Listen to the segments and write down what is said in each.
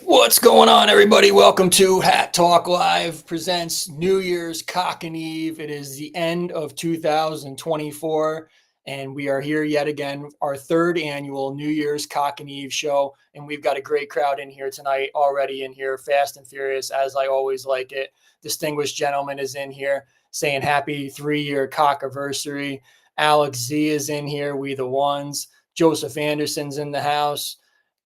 What's going on, everybody? Welcome to Hat Talk Live presents New Year's Cockin Eve. It is the end of 2024, and we are here yet again, our third annual New Year's Cockin Eve show. And we've got a great crowd in here tonight, already in here, fast and furious, as I always like it. Distinguished gentleman is in here saying happy 3-year cockiversary. Alex Z is in here. We the ones. Joseph Anderson's in the house.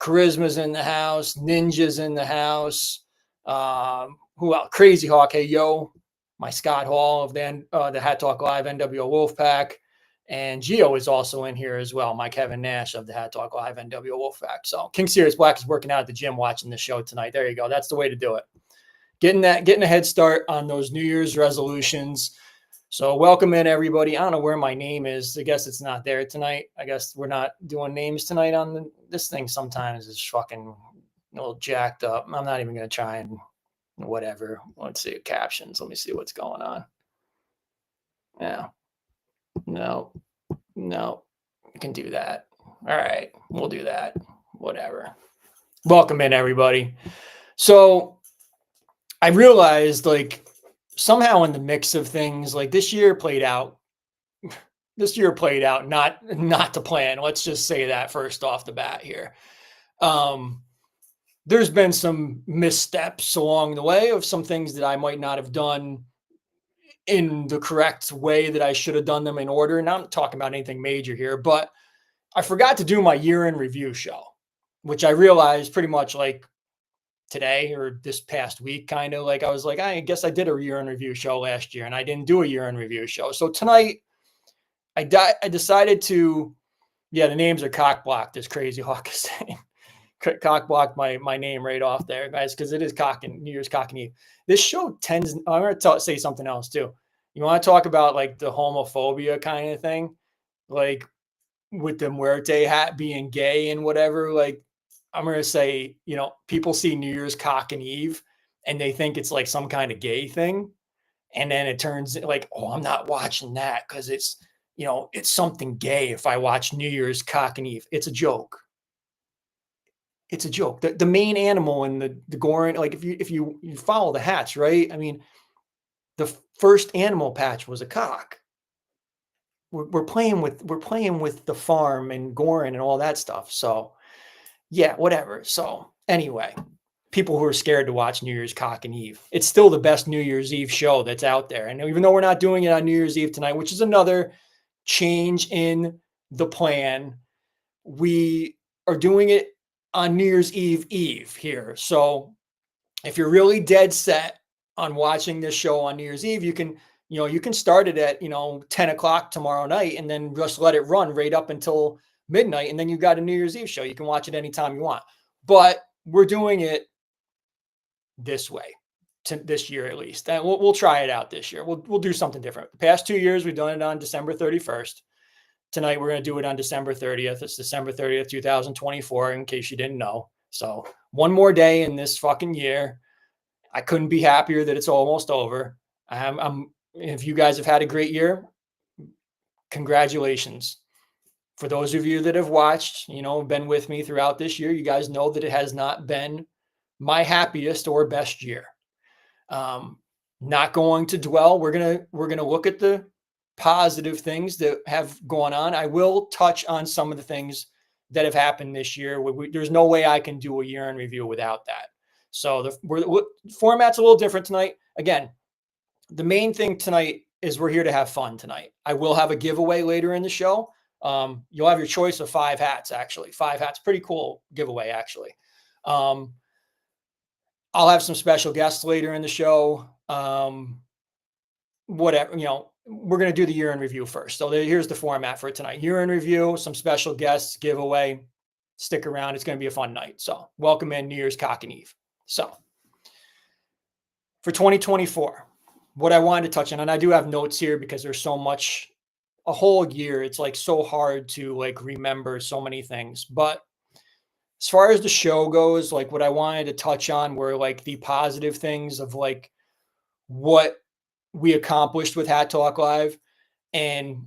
Charisma's in the house. Ninja's in the house. Who else? Crazy Hawk. Hey, yo. My Scott Hall of the Hat Talk Live NWO Wolfpack. And Gio is also in here as well. My Kevin Nash of the Hat Talk Live NWO Wolfpack. So King Sirius Black is working out at the gym watching the show tonight. There you go. That's the way to do it. Getting a head start on those New Year's resolutions. So welcome in, everybody. I don't know where my name is. I guess it's not there tonight. I guess we're not doing names tonight on this thing. Sometimes is fucking a little jacked up. I'm not even going to try and whatever. Let's see captions. Let me see what's going on. Yeah. No. You can do that. All right. We'll do that. Whatever. Welcome in, everybody. So I realized, somehow in the mix of things, this year played out not to plan. Let's just say that first off the bat here. There's been some missteps along the way of some things that I might not have done in the correct way that I should have done them in order. And I'm not talking about anything major here, but I forgot to do my year-end review show, which I realized pretty much today or this past week, kind of I was I guess I did a year in review show last year and I didn't do a year in review show. So tonight I decided to, the names are cock blocked, as Crazy Hawk is saying. Cock blocked my name right off there, guys, because it is New Year's Cockin Eve. This show tends, I'm going to say something else too. You want to talk about the homophobia kind of thing, with the Muerte hat being gay and whatever, I'm going to say, people see New Year's Cockin Eve and they think it's some kind of gay thing. And then it turns oh, I'm not watching that because it's, it's something gay if I watch New Year's Cockin Eve. It's a joke. It's a joke. The main animal in the Goorin, if you follow the hats, right? I mean, the first animal patch was a cock. We're playing with the farm and Goorin and all that stuff. So yeah, whatever. So anyway, people who are scared to watch New Year's Cockin Eve, it's still the best New Year's Eve show that's out there. And even though we're not doing it on New Year's Eve tonight, which is another change in the plan, we are doing it on New Year's Eve here. So if you're really dead set on watching this show on New Year's Eve, you can start it at 10 o'clock tomorrow night and then just let it run right up until midnight, and then you got a New Year's Eve show. You can watch it anytime you want. But we're doing it this way, this year at least. And we'll try it out this year. We'll do something different. The past 2 years, we've done it on December 31st. Tonight, we're going to do it on December 30th. It's December 30th, 2024, in case you didn't know. So one more day in this fucking year. I couldn't be happier that it's almost over. If you guys have had a great year, congratulations. For those of you that have watched, been with me throughout this year, you guys know that it has not been my happiest or best year. Not going to dwell. We're gonna look at the positive things that have gone on. I will touch on some of the things that have happened this year. There's no way I can do a year in review without that. So the format's a little different tonight. Again, the main thing tonight is we're here to have fun tonight. I will have a giveaway later in the show. You'll have your choice of 5 hats, actually. 5 hats, pretty cool giveaway, actually. I'll have some special guests later in the show. Whatever, we're going to do the year in review first. So here's the format for tonight. Year in review, some special guests, giveaway. Stick around. It's going to be a fun night. So welcome in New Year's Cockin Eve. So for 2024, what I wanted to touch on, and I do have notes here because there's so much, a whole year. It's like so hard to like remember so many things. But as far as the show goes, like what I wanted to touch on were like the positive things of like what we accomplished with Hat Talk Live. And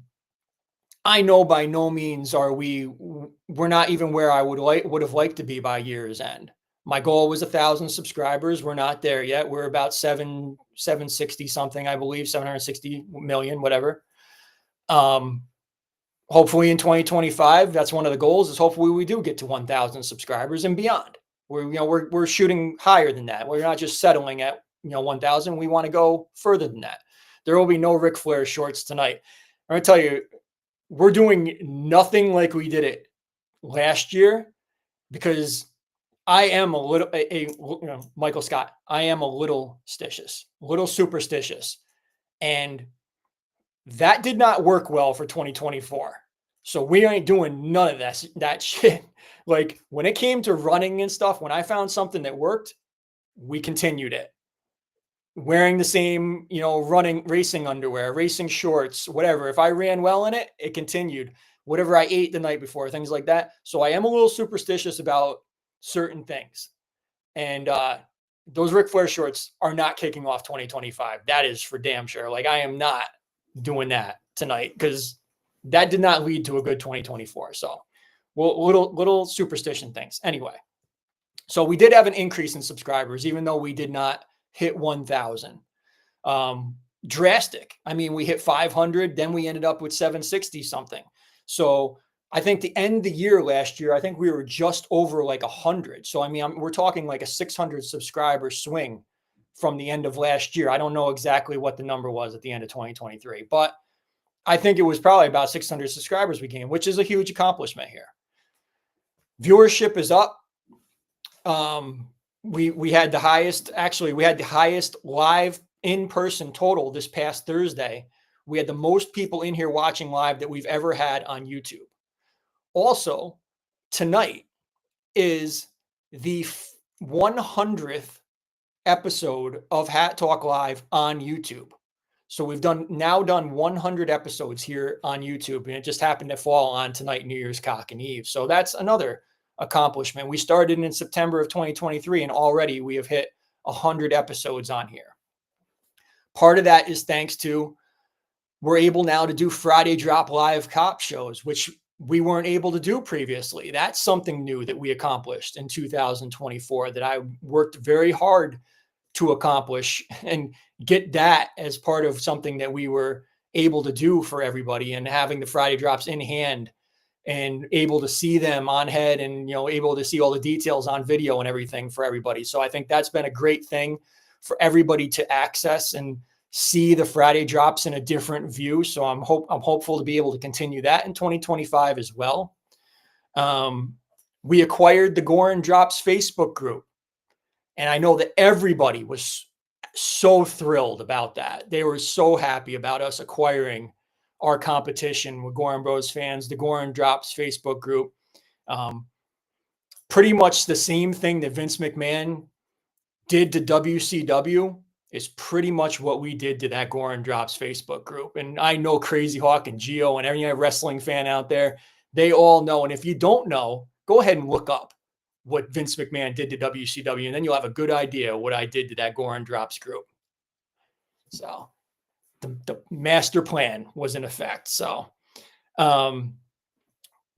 I know by no means we're not even where I would have liked to be by year's end. My goal was 1,000 subscribers. We're not there yet. We're about 760 something, I believe, 760 million, whatever. Hopefully in 2025, that's one of the goals, is hopefully we do get to 1,000 subscribers and beyond. We're shooting higher than that. We're not just settling at 1,000. We want to go further than that. There will be no Ric Flair shorts tonight. I'm going to tell you, we're doing nothing like we did it last year, because I am a little, Michael Scott, I am a little superstitious. And that did not work well for 2024. So we ain't doing none of that shit. Like when it came to running and stuff, when I found something that worked, we continued it. Wearing the same, racing underwear, racing shorts, whatever. If I ran well in it, it continued. Whatever I ate the night before, things like that. So I am a little superstitious about certain things. And those Ric Flair shorts are not kicking off 2025. That is for damn sure. Like I am not doing that tonight, because that did not lead to a good 2024. So little superstition things. Anyway, so we did have an increase in subscribers, even though we did not hit 1,000. Drastic. I mean, we hit 500, then we ended up with 760 something. So I think the end of the year last year, I think we were just over like 100. So I mean, we're talking like a 600 subscriber swing from the end of last year. I don't know exactly what the number was at the end of 2023, but I think it was probably about 600 subscribers we gained, which is a huge accomplishment here. Viewership is up. We had the highest live in-person total this past Thursday. We had the most people in here watching live that we've ever had on YouTube. Also, tonight is the 100th episode of Hat Talk Live on YouTube. So we've now done 100 episodes here on YouTube, and it just happened to fall on tonight, New Year's Cockin Eve. So that's another accomplishment. We started in September of 2023, and already we have hit 100 episodes on here. Part of that is thanks to we're able now to do Friday Drop Live cop shows, which we weren't able to do previously. That's something new that we accomplished in 2024 that I worked very hard to accomplish and get that as part of something that we were able to do for everybody, and having the Friday drops in hand and able to see them on head and, able to see all the details on video and everything for everybody. So I think that's been a great thing for everybody to access and see the Friday drops in a different view. So I'm hopeful to be able to continue that in 2025 as well. We acquired the Goorin Drops Facebook group, and I know that everybody was so thrilled about that. They were so happy about us acquiring our competition with Goorin Bros fans, the Goorin Drops Facebook group. Pretty much the same thing that Vince McMahon did to WCW is pretty much what we did to that Gorin Drops Facebook group. And I know Crazy Hawk and Geo and every wrestling fan out there, they all know. And if you don't know, go ahead and look up what Vince McMahon did to WCW, and then you'll have a good idea what I did to that Gorin Drops group. So the master plan was in effect. So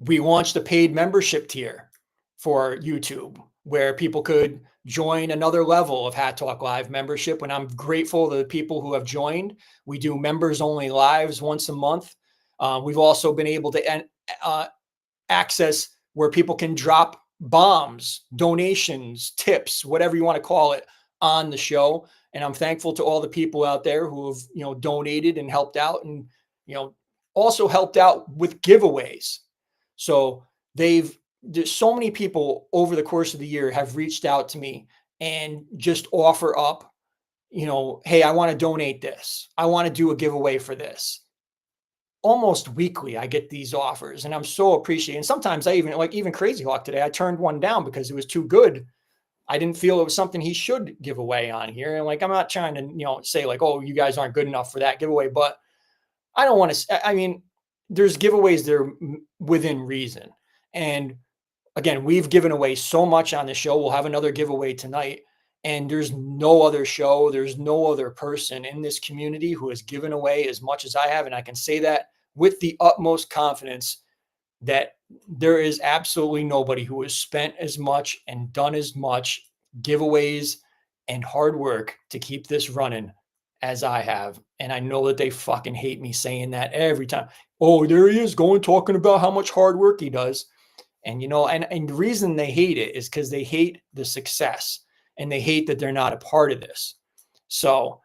we launched a paid membership tier for YouTube where people could join another level of Hat Talk Live membership. And I'm grateful to the people who have joined. We do members only lives once a month. We've also been able to access where people can drop bombs, donations, tips, whatever you want to call it, on the show. And I'm thankful to all the people out there who have, donated and helped out, and, also helped out with giveaways. So there's so many people over the course of the year have reached out to me and just offer up, hey, I want to donate this. I want to do a giveaway for this. Almost weekly, I get these offers, and I'm so appreciative. And sometimes I even Crazy Hawk today, I turned one down because it was too good. I didn't feel it was something he should give away on here. And I'm not trying to, say oh, you guys aren't good enough for that giveaway, but I don't want to, there's giveaways that are within reason. And again, we've given away so much on the show. We'll have another giveaway tonight. And there's no other show, there's no other person in this community who has given away as much as I have. And I can say that with the utmost confidence, that there is absolutely nobody who has spent as much and done as much giveaways and hard work to keep this running as I have. And I know that they fucking hate me saying that every time. Oh, there he is talking about how much hard work he does. And, and the reason they hate it is because they hate the success and they hate that they're not a part of this. So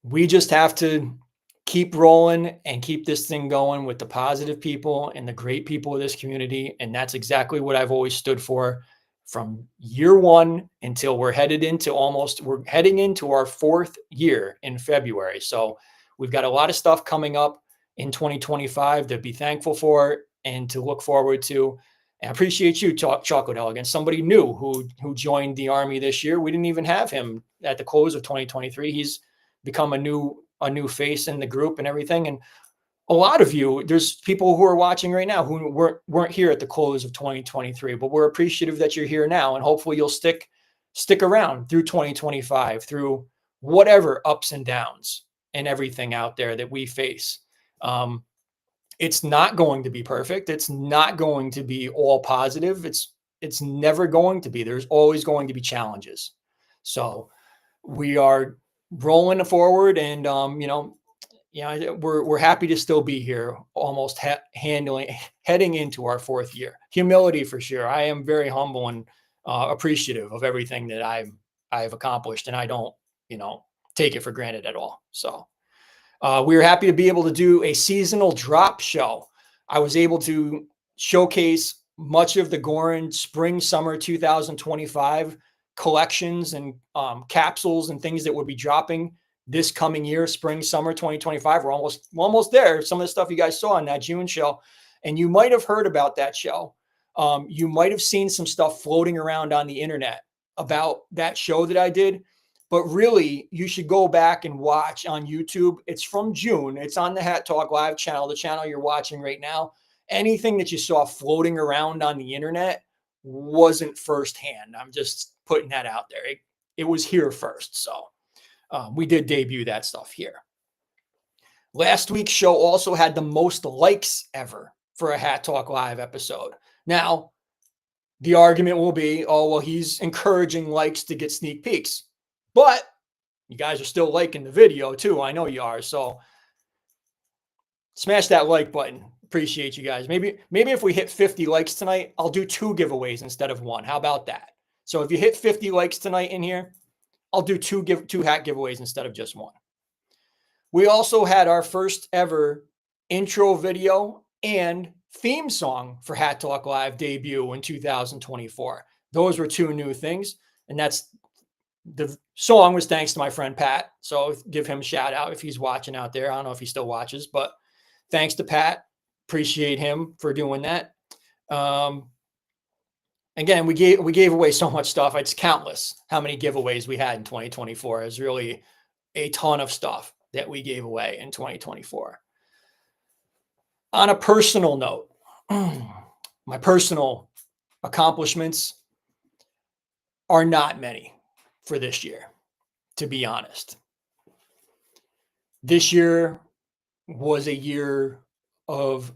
we just have to keep rolling and keep this thing going with the positive people and the great people of this community. And that's exactly what I've always stood for from year one until we're heading into our 4th year in February. So we've got a lot of stuff coming up in 2025 to be thankful for and to look forward to. And I appreciate you, Chocolate Elegance, somebody new who joined the Army this year. We didn't even have him at the close of 2023. He's become a new face in the group and everything. And a lot of you, there's people who are watching right now who weren't here at the close of 2023, but we're appreciative that you're here now. And hopefully you'll stick around through 2025, through whatever ups and downs and everything out there that we face. It's not going to be perfect. It's not going to be all positive. It's never going to be. There's always going to be challenges. So we are rolling forward, and we're happy to still be here, almost heading into our 4th year. Humility for sure. I am very humble and appreciative of everything that I've accomplished, and I don't take it for granted at all. So we were happy to be able to do a seasonal drop show. I was able to showcase much of the Gorin spring summer 2025 collections and capsules and things that would be dropping this coming year, spring, summer 2025. We're almost there. Some of the stuff you guys saw in that June show, and you might have heard about that show. You might have seen some stuff floating around on the internet about that show that I did, but really you should go back and watch on YouTube. It's from June. It's on the Hat Talk Live channel, the channel you're watching right now. Anything that you saw floating around on the internet wasn't firsthand. I'm just putting that out there. It was here first. So we did debut that stuff here. Last week's show also had the most likes ever for a Hat Talk Live episode. Now, the argument will be, oh, well, he's encouraging likes to get sneak peeks. But you guys are still liking the video too. I know you are. So smash that like button. Appreciate you guys. Maybe if we hit 50 likes tonight, I'll do 2 giveaways instead of 1. How about that? So if you hit 50 likes tonight in here, I'll do 2 hat giveaways instead of just 1. We also had our first ever intro video and theme song for Hat Talk Live debut in 2024. Those were 2 new things. And the song was thanks to my friend Pat. So give him a shout out if he's watching out there. I don't know if he still watches, but thanks to Pat. Appreciate him for doing that. Again, we gave away so much stuff. It's countless how many giveaways we had in 2024. It's really a ton of stuff that we gave away in 2024. On a personal note, my personal accomplishments are not many for this year, to be honest. This year was a year of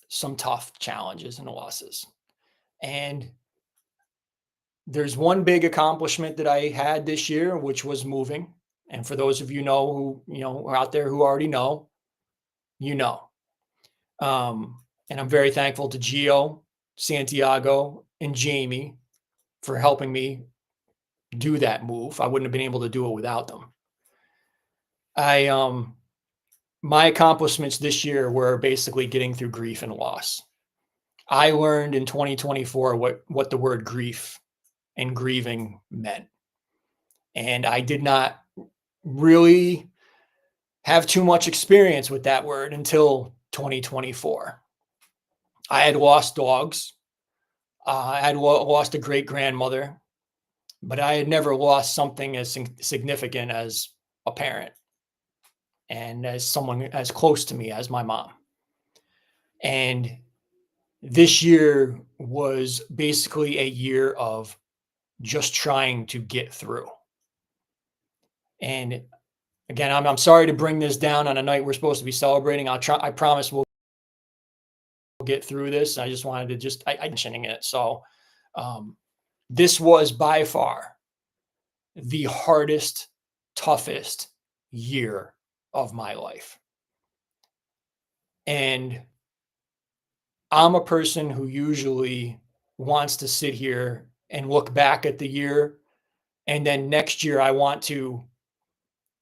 some tough challenges and losses. And there's one big accomplishment that I had this year, which was moving. And for those of you know who, are out there who already know, you know. And I'm very thankful to Gio, Santiago, and Jamie for helping me do that move. I wouldn't have been able to do it without them. I My accomplishments this year were basically getting through grief and loss. I learned in 2024 what the word grief and grieving meant. And I did not really have too much experience with that word until 2024. I had lost dogs. I had lost a great grandmother, but I had never lost something as significant as a parent and as someone as close to me as my mom. And this year was basically a year of just trying to get through. And again, I'm sorry to bring this down on a night we're supposed to be celebrating. I promise we'll get through this. I just wanted to I mentioning it. So this was by far the hardest, toughest year of my life. And I'm a person who usually wants to sit here and look back at the year. And then next year I want to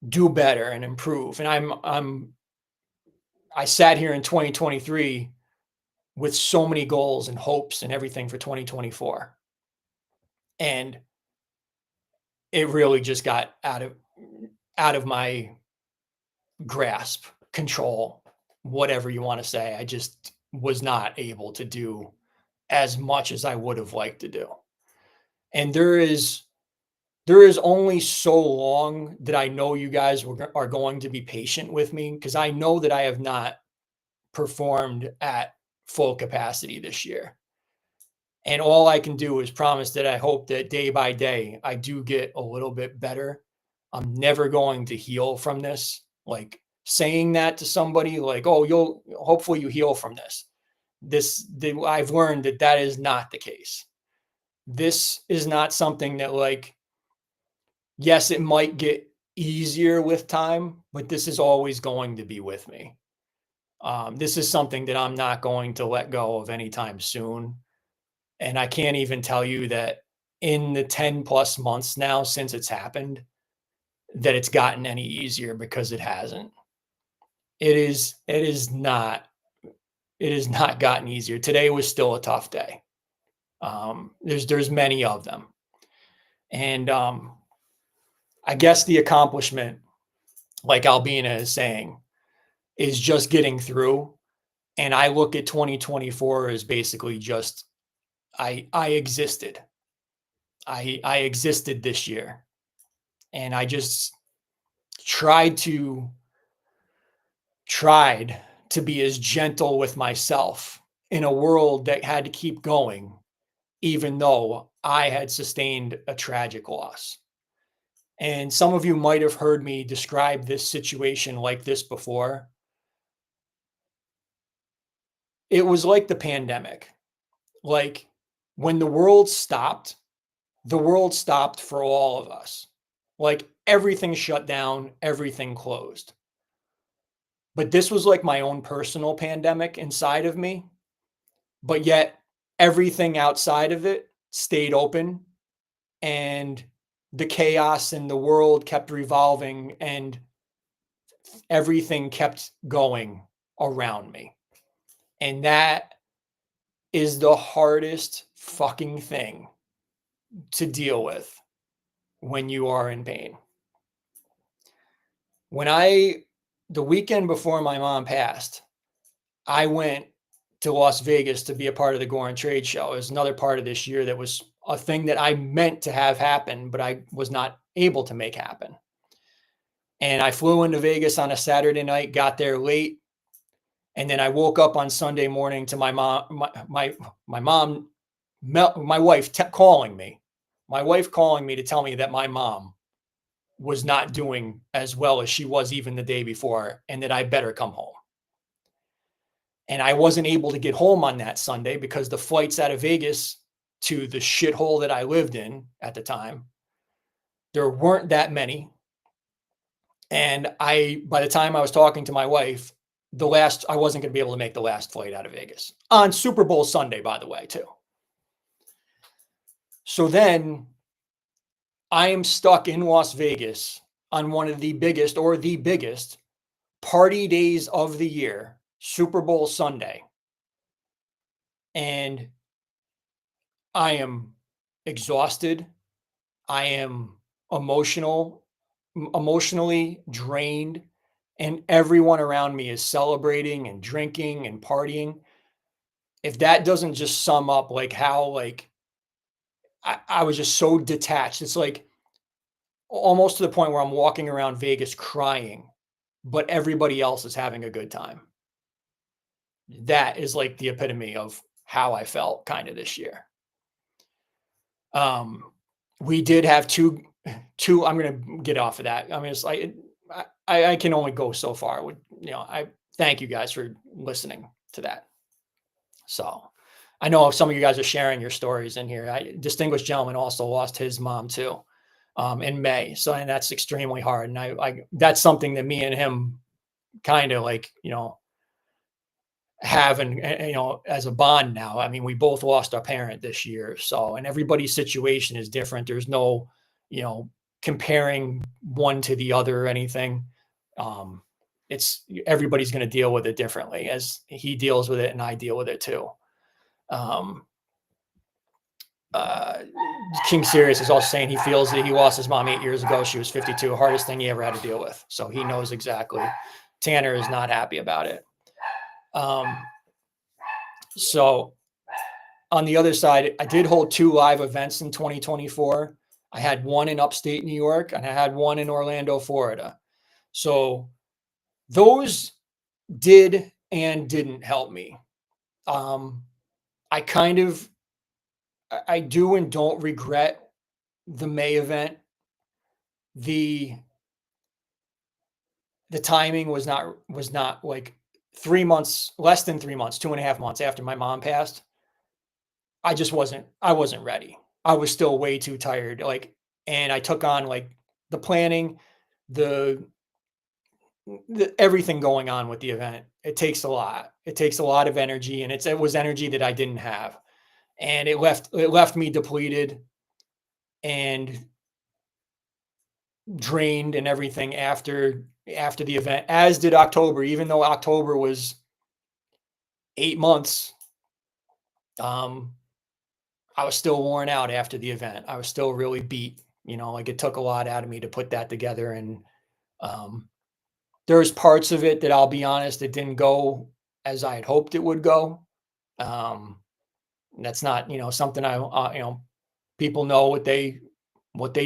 do better and improve. And I sat here in 2023 with so many goals and hopes and everything for 2024. And it really just got out of my grasp, control, whatever you want to say. I just was not able to do as much as I would have liked to do. And there is only so long that I know you guys are going to be patient with me, because I know that I have not performed at full capacity this year. And all I can do is promise that I hope that day by day I do get a little bit better. I'm never going to heal from this. Like saying that to somebody like, "Oh, hopefully you heal from this." I've learned that that is not the case. This is not something that, like, yes, it might get easier with time, but this is always going to be with me. This is something that I'm not going to let go of anytime soon. And I can't even tell you that in the 10 plus months now since it's happened, that it's gotten any easier, because it hasn't. It is not gotten easier. Today was still a tough day. There's many of them. And I guess the accomplishment, like Albina is saying, is just getting through. And I look at 2024 as basically just I existed. I existed this year. And I just tried to be as gentle with myself in a world that had to keep going, even though I had sustained a tragic loss. And some of you might have heard me describe this situation like this before. It was like the pandemic. Like when the world stopped for all of us. Like everything shut down, everything closed. But this was like my own personal pandemic inside of me. But yet everything outside of it stayed open, and the chaos in the world kept revolving, and everything kept going around me. And that is the hardest fucking thing to deal with when you are in pain. The weekend before my mom passed, I went to Las Vegas to be a part of the Goorin trade show. It was another part of this year that was a thing that I meant to have happen, but I was not able to make happen. And I flew into Vegas on a Saturday night, got there late, and then I woke up on Sunday morning to my mom, my mom, my wife calling me, my wife calling me to tell me that my mom was not doing as well as she was even the day before, and that I better come home. And I wasn't able to get home on that Sunday because the flights out of Vegas to the shithole that I lived in at the time, there weren't that many. And by the time I was talking to my wife, I wasn't going to be able to make the last flight out of Vegas on Super Bowl Sunday, by the way, too. So then I am stuck in Las Vegas on one of the biggest or the biggest party days of the year, Super Bowl Sunday. And I am exhausted. I am emotionally drained, and everyone around me is celebrating and drinking and partying. If that doesn't just sum up like how like I was just so detached. It's like almost to the point where I'm walking around Vegas crying, but everybody else is having a good time. That is like the epitome of how I felt kind of this year. We did have two. I'm gonna get off of that. I mean, it's like I can only go so far. With I thank you guys for listening to that. So I know some of you guys are sharing your stories in here. Distinguished gentleman also lost his mom too, in May. So and that's extremely hard. And I that's something that me and him kind of like have and as a bond now. I mean, we both lost our parent this year, so and everybody's situation is different. There's no, comparing one to the other or anything. It's everybody's going to deal with it differently as he deals with it and I deal with it too. Uh, King Sirius is also saying he feels that he lost his mom 8 years ago. She was 52, hardest thing he ever had to deal with. So he knows exactly. Tanner is not happy about it. So on the other side, I did hold 2 live events in 2024. I had one in upstate New York and I had one in Orlando, Florida. So those did and didn't help me. I do and don't regret the May event. The timing was not like 3 months, less than 3 months, 2.5 months after my mom passed. I wasn't ready. I was still way too tired. And I took on like the planning, the everything going on with the event. It takes a lot. It takes a lot of energy, and it was energy that I didn't have, and it left me depleted and drained and everything after the event. As did October, even though October was 8 months. I was still worn out after the event. I was still really beat. Like it took a lot out of me to put that together, and there's parts of it that I'll be honest, it didn't go as I had hoped it would go. That's not, something people know what they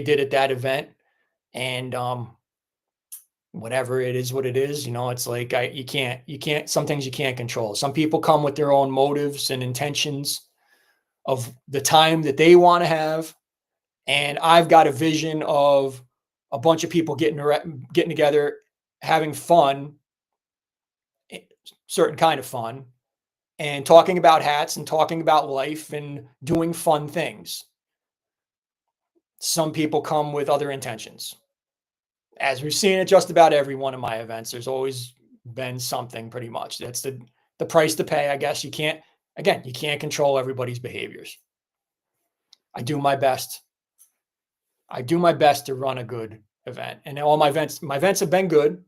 did at that event, and whatever it is, what it is, it's like you can't. Some things you can't control. Some people come with their own motives and intentions of the time that they want to have, and I've got a vision of a bunch of people getting together, having fun, certain kind of fun, and talking about hats and talking about life and doing fun things. Some people come with other intentions. As we've seen at just about every one of my events, there's always been something pretty much. That's the price to pay, I guess. You can't control everybody's behaviors. I do my best. To run a good event. And all my events have been good,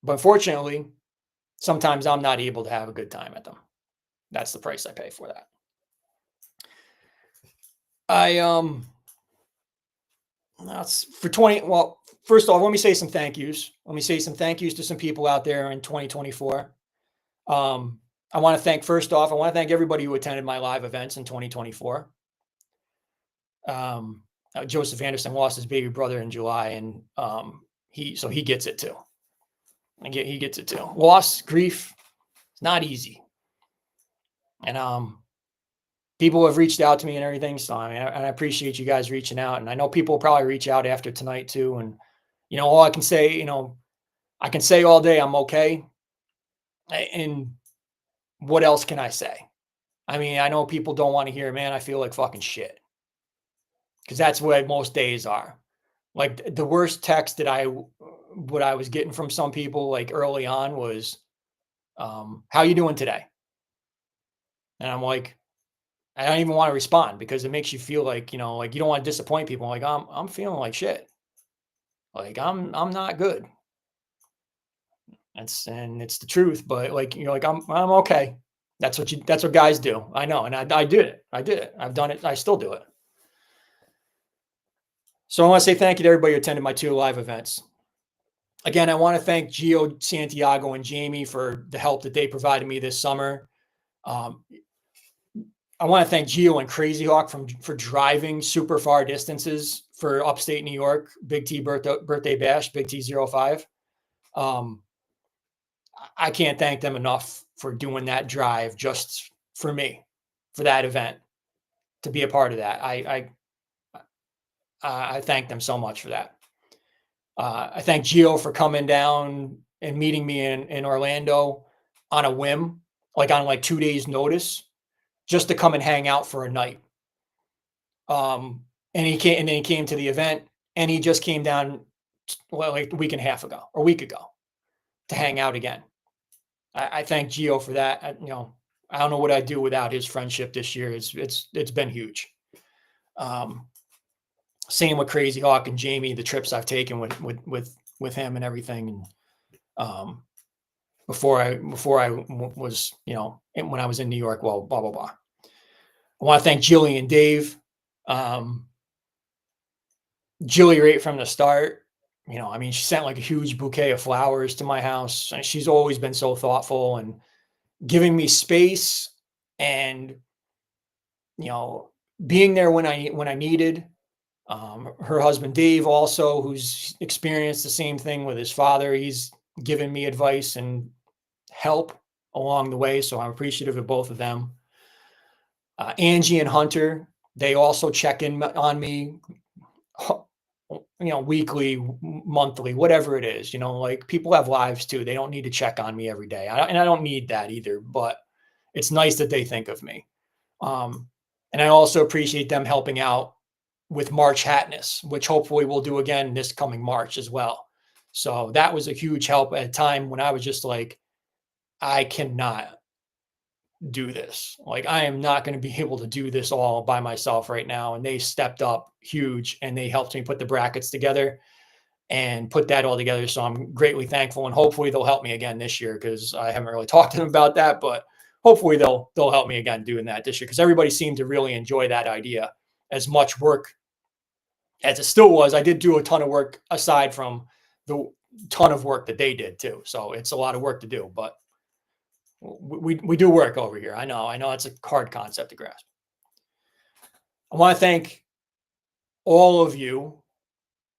but unfortunately, sometimes I'm not able to have a good time at them. That's the price I pay for that. That's for 20. Well, first off, let me say some thank yous. Let me say some thank yous to some people out there in 2024. I want to thank everybody who attended my live events in 2024. Joseph Anderson lost his baby brother in July, and he gets it too. He gets it too. Loss, grief, it's not easy. And people have reached out to me and everything. So I mean, I appreciate you guys reaching out. And I know people will probably reach out after tonight too. And all I can say, I can say all day I'm okay. And what else can I say? I mean, I know people don't want to hear, man, I feel like fucking shit. Because that's what most days are. Like the worst text that what I was getting from some people like early on was, how you doing today? And I'm like, I don't even want to respond because it makes you feel like, like you don't want to disappoint people. Like I'm feeling like shit. Like I'm not good. And it's the truth, but like, like I'm okay. That's what guys do. I know. And I did it. I did it. I've done it. I still do it. So I want to say thank you to everybody who attended my 2 live events. Again, I want to thank Gio, Santiago, and Jamie for the help that they provided me this summer. Um, I want to thank Gio and Crazy Hawk for driving super far distances for upstate New York, Big T birthday bash, Big T05. I can't thank them enough for doing that drive just for me, for that event, to be a part of that. I thank them so much for that. I thank Gio for coming down and meeting me in Orlando on a whim, like on like 2 days notice, just to come and hang out for a night. And then he came to the event, and he just came down like a week and a half ago or a week ago to hang out again. I thank Gio for that. I don't know what I'd do without his friendship this year. It's been huge. Same with Crazy Hawk and Jamie, the trips I've taken with him and everything. And before I was, when I was in New York, well, blah, blah, blah. I want to thank Jilly and Dave. Jilly right from the start, I mean, she sent like a huge bouquet of flowers to my house. And she's always been so thoughtful and giving me space and, being there when I needed. Her husband, Dave, also, who's experienced the same thing with his father. He's given me advice and help along the way. So I'm appreciative of both of them. Angie and Hunter, they also check in on me, weekly, monthly, whatever it is. Like people have lives too. They don't need to check on me every day. And I don't need that either, but it's nice that they think of me. And I also appreciate them helping out with March Hatness, which hopefully we'll do again this coming March as well. So that was a huge help at a time when I was just like, I cannot do this. Like, I am not going to be able to do this all by myself right now. And they stepped up huge and they helped me put the brackets together and put that all together. So I'm greatly thankful, and hopefully they'll help me again this year, because I haven't really talked to them about that, but hopefully they'll help me again doing that this year, because everybody seemed to really enjoy that idea. As much work as it still was, I did do a ton of work aside from the ton of work that they did too. So it's a lot of work to do, but we do work over here. I know it's a hard concept to grasp. I want to thank all of you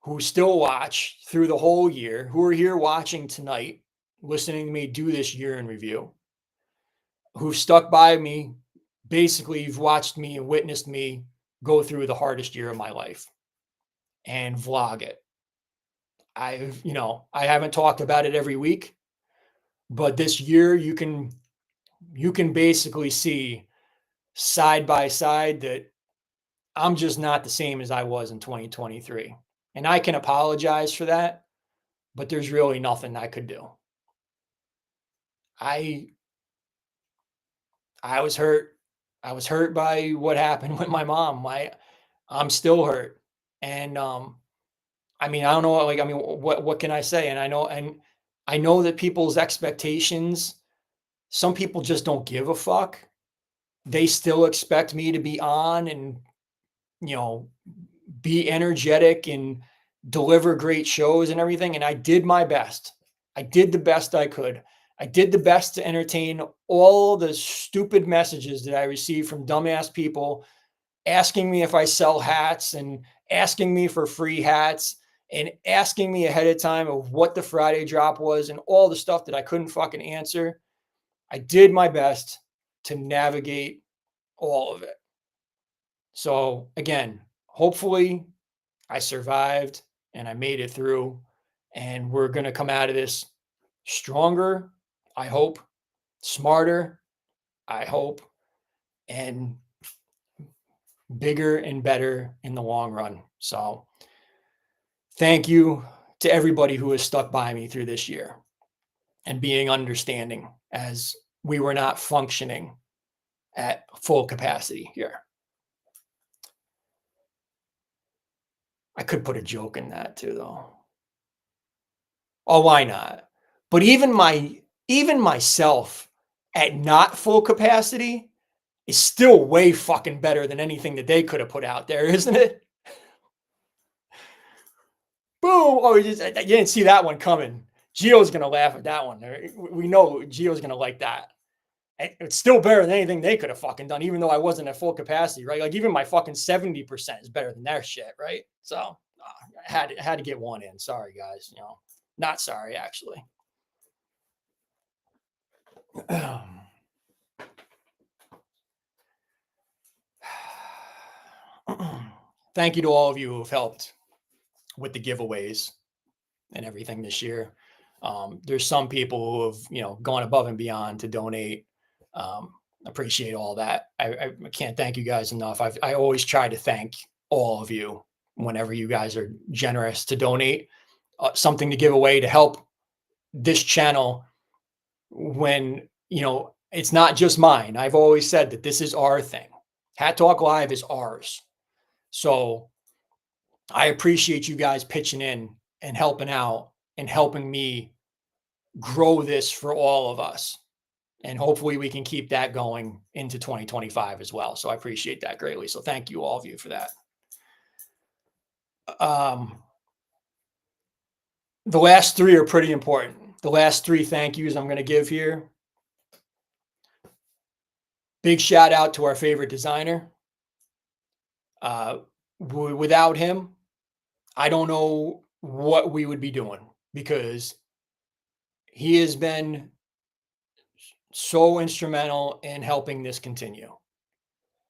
who still watch through the whole year, who are here watching tonight, listening to me do this year in review, who've stuck by me. Basically, you've watched me and witnessed me go through the hardest year of my life and vlog it. I haven't talked about it every week, but this year you can basically see side by side that I'm just not the same as I was in 2023. And I can apologize for that, but there's really nothing I could do. I was hurt. I was hurt by what happened with my mom. I'm still hurt. And I mean, I don't know, like, I mean, what can I say? And I know that people's expectations, some people just don't give a fuck. They still expect me to be on and, be energetic and deliver great shows and everything. And I did my best. I did the best I could. I did the best to entertain all the stupid messages that I received from dumbass people asking me if I sell hats and asking me for free hats and asking me ahead of time of what the Friday drop was and all the stuff that I couldn't fucking answer. I did my best to navigate all of it. So again, hopefully I survived and I made it through, and we're going to come out of this stronger, I hope, smarter, I hope, and bigger and better in the long run. So thank you to everybody who has stuck by me through this year and being understanding as we were not functioning at full capacity here. I could put a joke in that too, though. Oh, why not? But even myself at not full capacity is still way fucking better than anything that they could have put out there, isn't it? Boom! Oh, you didn't see that one coming. Gio's gonna laugh at that one. We know Gio's gonna like that. It's still better than anything they could have fucking done, even though I wasn't at full capacity, right? Like even my fucking 70% is better than their shit, right? So I had to get one in. Sorry, guys. Not sorry actually. Thank you to all of you who have helped with the giveaways and everything this year. There's some people who have, gone above and beyond to donate. Appreciate all that. I can't thank you guys enough. I always try to thank all of you whenever you guys are generous to donate something to give away to help this channel when, it's not just mine. I've always said that this is our thing. Hat Talk Live is ours. So I appreciate you guys pitching in and helping out and helping me grow this for all of us. And hopefully we can keep that going into 2025 as well. So I appreciate that greatly. So thank you, all of you, for that. The last three are pretty important. The last three thank yous I'm going to give here. Big shout out to our favorite designer. Without him, I don't know what we would be doing because he has been so instrumental in helping this continue.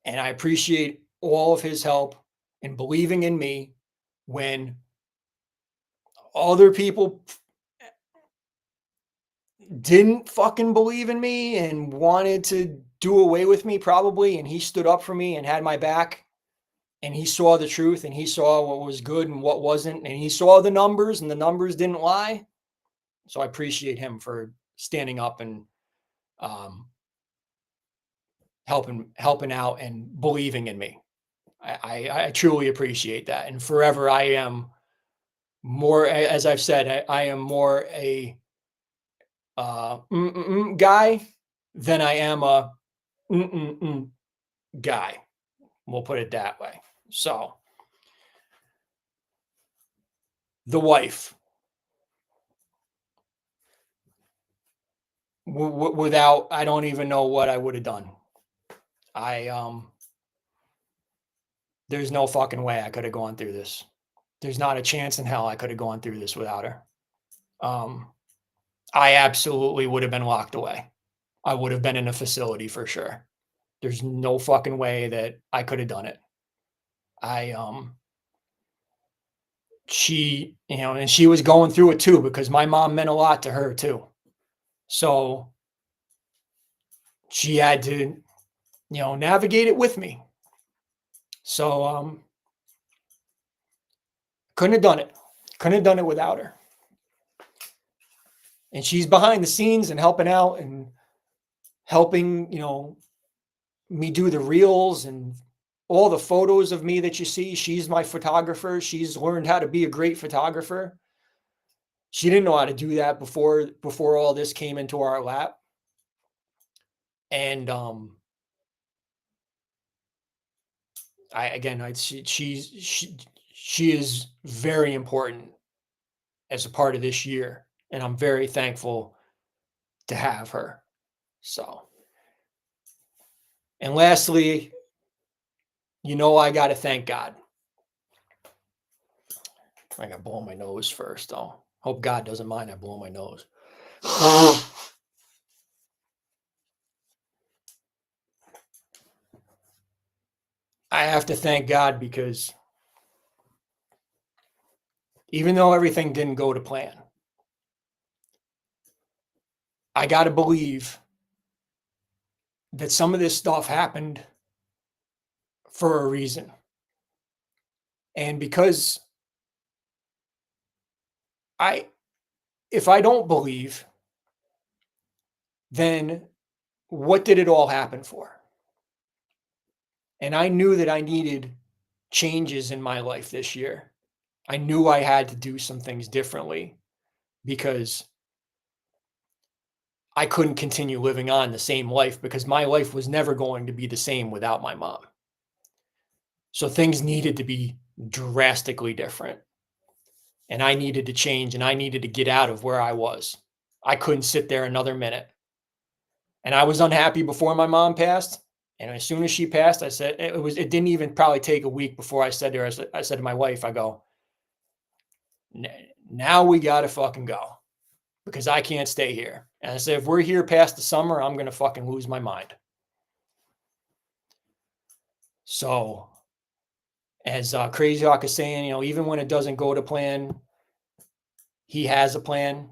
And I appreciate all of his help in believing in me when other people didn't fucking believe in me and wanted to do away with me probably. And he stood up for me and had my back. And he saw the truth and he saw what was good and what wasn't. And he saw the numbers and the numbers didn't lie. So I appreciate him for standing up and helping out and believing in me. I truly appreciate that. And forever I am more, as I've said, I am more a guy than I am a guy. We'll put it that way. So the wife, without, I don't even know what I would have done. There's no fucking way I could have gone through this. There's not a chance in hell I could have gone through this without her. I absolutely would have been locked away. I would have been in a facility for sure. There's no fucking way that I could have done it. She, and she was going through it too because my mom meant a lot to her too. So she had to, navigate it with me. So couldn't have done it. Couldn't have done it without her. And she's behind the scenes and helping out and helping, me do the reels and all the photos of me that you see. She's my photographer. She's learned how to be a great photographer. She didn't know how to do that before all this came into our lap. And she is very important as a part of this year, and I'm very thankful to have her. So, and lastly, I got to thank God. I got to blow my nose first, though. Hope God doesn't mind I blow my nose. I have to thank God because even though everything didn't go to plan, I got to believe that some of this stuff happened for a reason. And because I, if I don't believe, then what did it all happen for? And I knew that I needed changes in my life this year. I knew I had to do some things differently because I couldn't continue living on the same life because my life was never going to be the same without my mom. So things needed to be drastically different. And I needed to change and I needed to get out of where I was. I couldn't sit there another minute. And I was unhappy before my mom passed. And as soon as she passed, I said it didn't even probably take a week before I said to her, I said to my wife, I go, now we gotta fucking go because I can't stay here. And I said, if we're here past the summer, I'm gonna fucking lose my mind. So as Crazy Hawk is saying, even when it doesn't go to plan, he has a plan.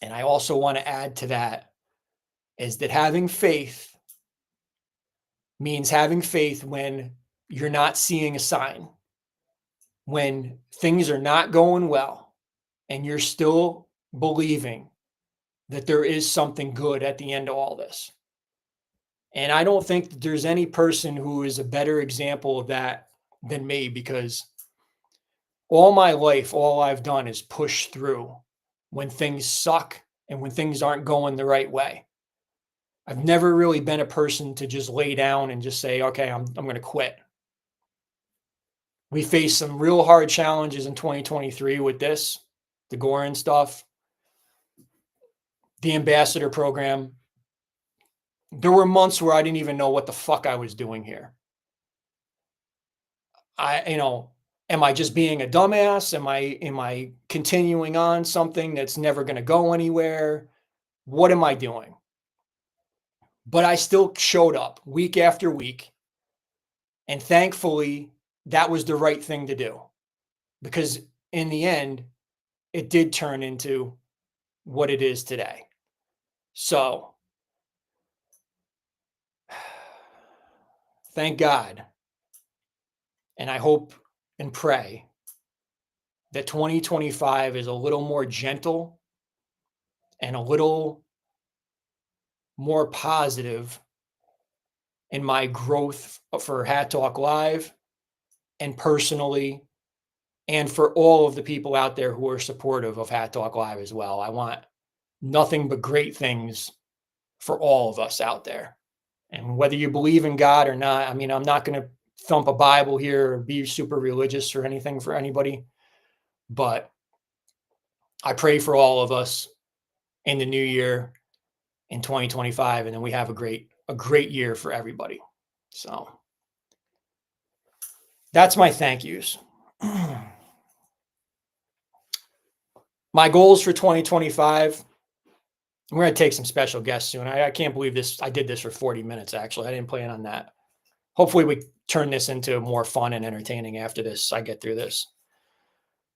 And I also want to add to that is that having faith means having faith when you're not seeing a sign, when things are not going well, and you're still believing that there is something good at the end of all this. And I don't think that there's any person who is a better example of that than me because all my life, all I've done is push through when things suck and when things aren't going the right way. I've never really been a person to just lay down and just say, okay, I'm going to quit. We faced some real hard challenges in 2023 with this, the Goorin stuff, the ambassador program. There were months where I didn't even know what the fuck I was doing here. Am I just being a dumbass? Am I continuing on something that's never going to go anywhere? What am I doing? But I still showed up week after week. And thankfully, that was the right thing to do because in the end, it did turn into what it is today. So thank God. And I hope and pray that 2025 is a little more gentle and a little more positive in my growth for Hat Talk Live and personally, and for all of the people out there who are supportive of Hat Talk Live as well. I want nothing but great things for all of us out there. And whether you believe in God or not, I'm not going to thump a Bible here or be super religious or anything for anybody, but I pray for all of us in the new year in 2025, and then we have a great year for everybody. So that's my thank yous. My goals for 2025. We're going to take some special guests soon. I can't believe this. I did this for 40 minutes, actually. I didn't plan on that. Hopefully we turn this into more fun and entertaining after this. I get through this.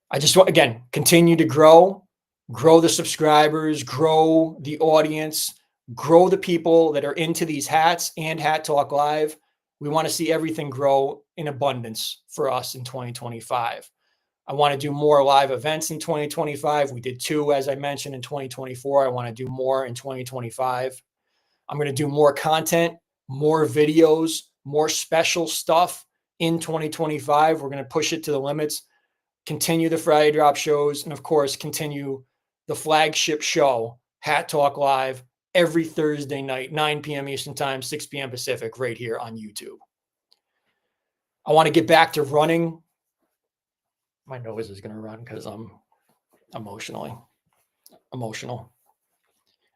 I just want, again, continue to grow the subscribers, grow the audience, grow the people that are into these hats and Hat Talk Live. We want to see everything grow in abundance for us in 2025. I want to do more live events in 2025. We did 2, as I mentioned, in 2024. I want to do more in 2025. I'm going to do more content, more videos, more special stuff in 2025. We're going to push it to the limits, continue the Friday drop shows, and of course, continue the flagship show, Hat Talk Live, every Thursday night, 9 p.m. Eastern Time, 6 p.m. Pacific, right here on YouTube. I want to get back to running. My nose is going to run because I'm emotional. I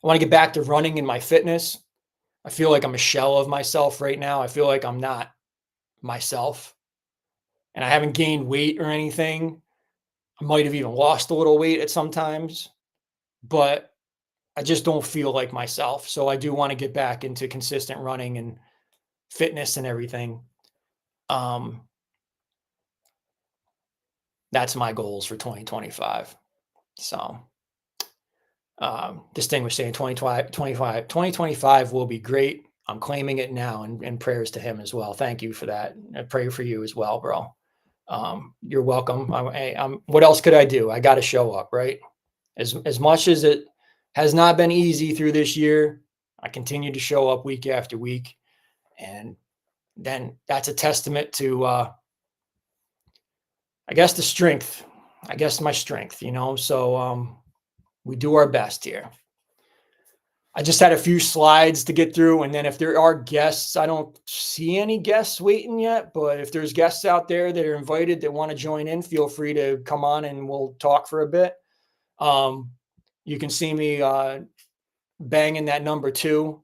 want to get back to running in my fitness. I feel like I'm a shell of myself right now. I feel like I'm not myself. And I haven't gained weight or anything. I might have even lost a little weight at sometimes, but I just don't feel like myself. So I do want to get back into consistent running and fitness and everything. Um, that's my goals for 2025. So this thing was saying 2025 will be great. I'm claiming it now, and prayers to him as well. Thank you for that. I pray for you as well, bro. You're welcome. What else could I do? I got to show up, right? As much as it has not been easy through this year, I continue to show up week after week, and then that's a testament to, I guess, the strength. I guess my strength, you know. So we do our best here. I just had a few slides to get through, and then if there are guests, I don't see any guests waiting yet, but if there's guests out there that are invited that want to join in, feel free to come on and we'll talk for a bit. You can see me banging that number 2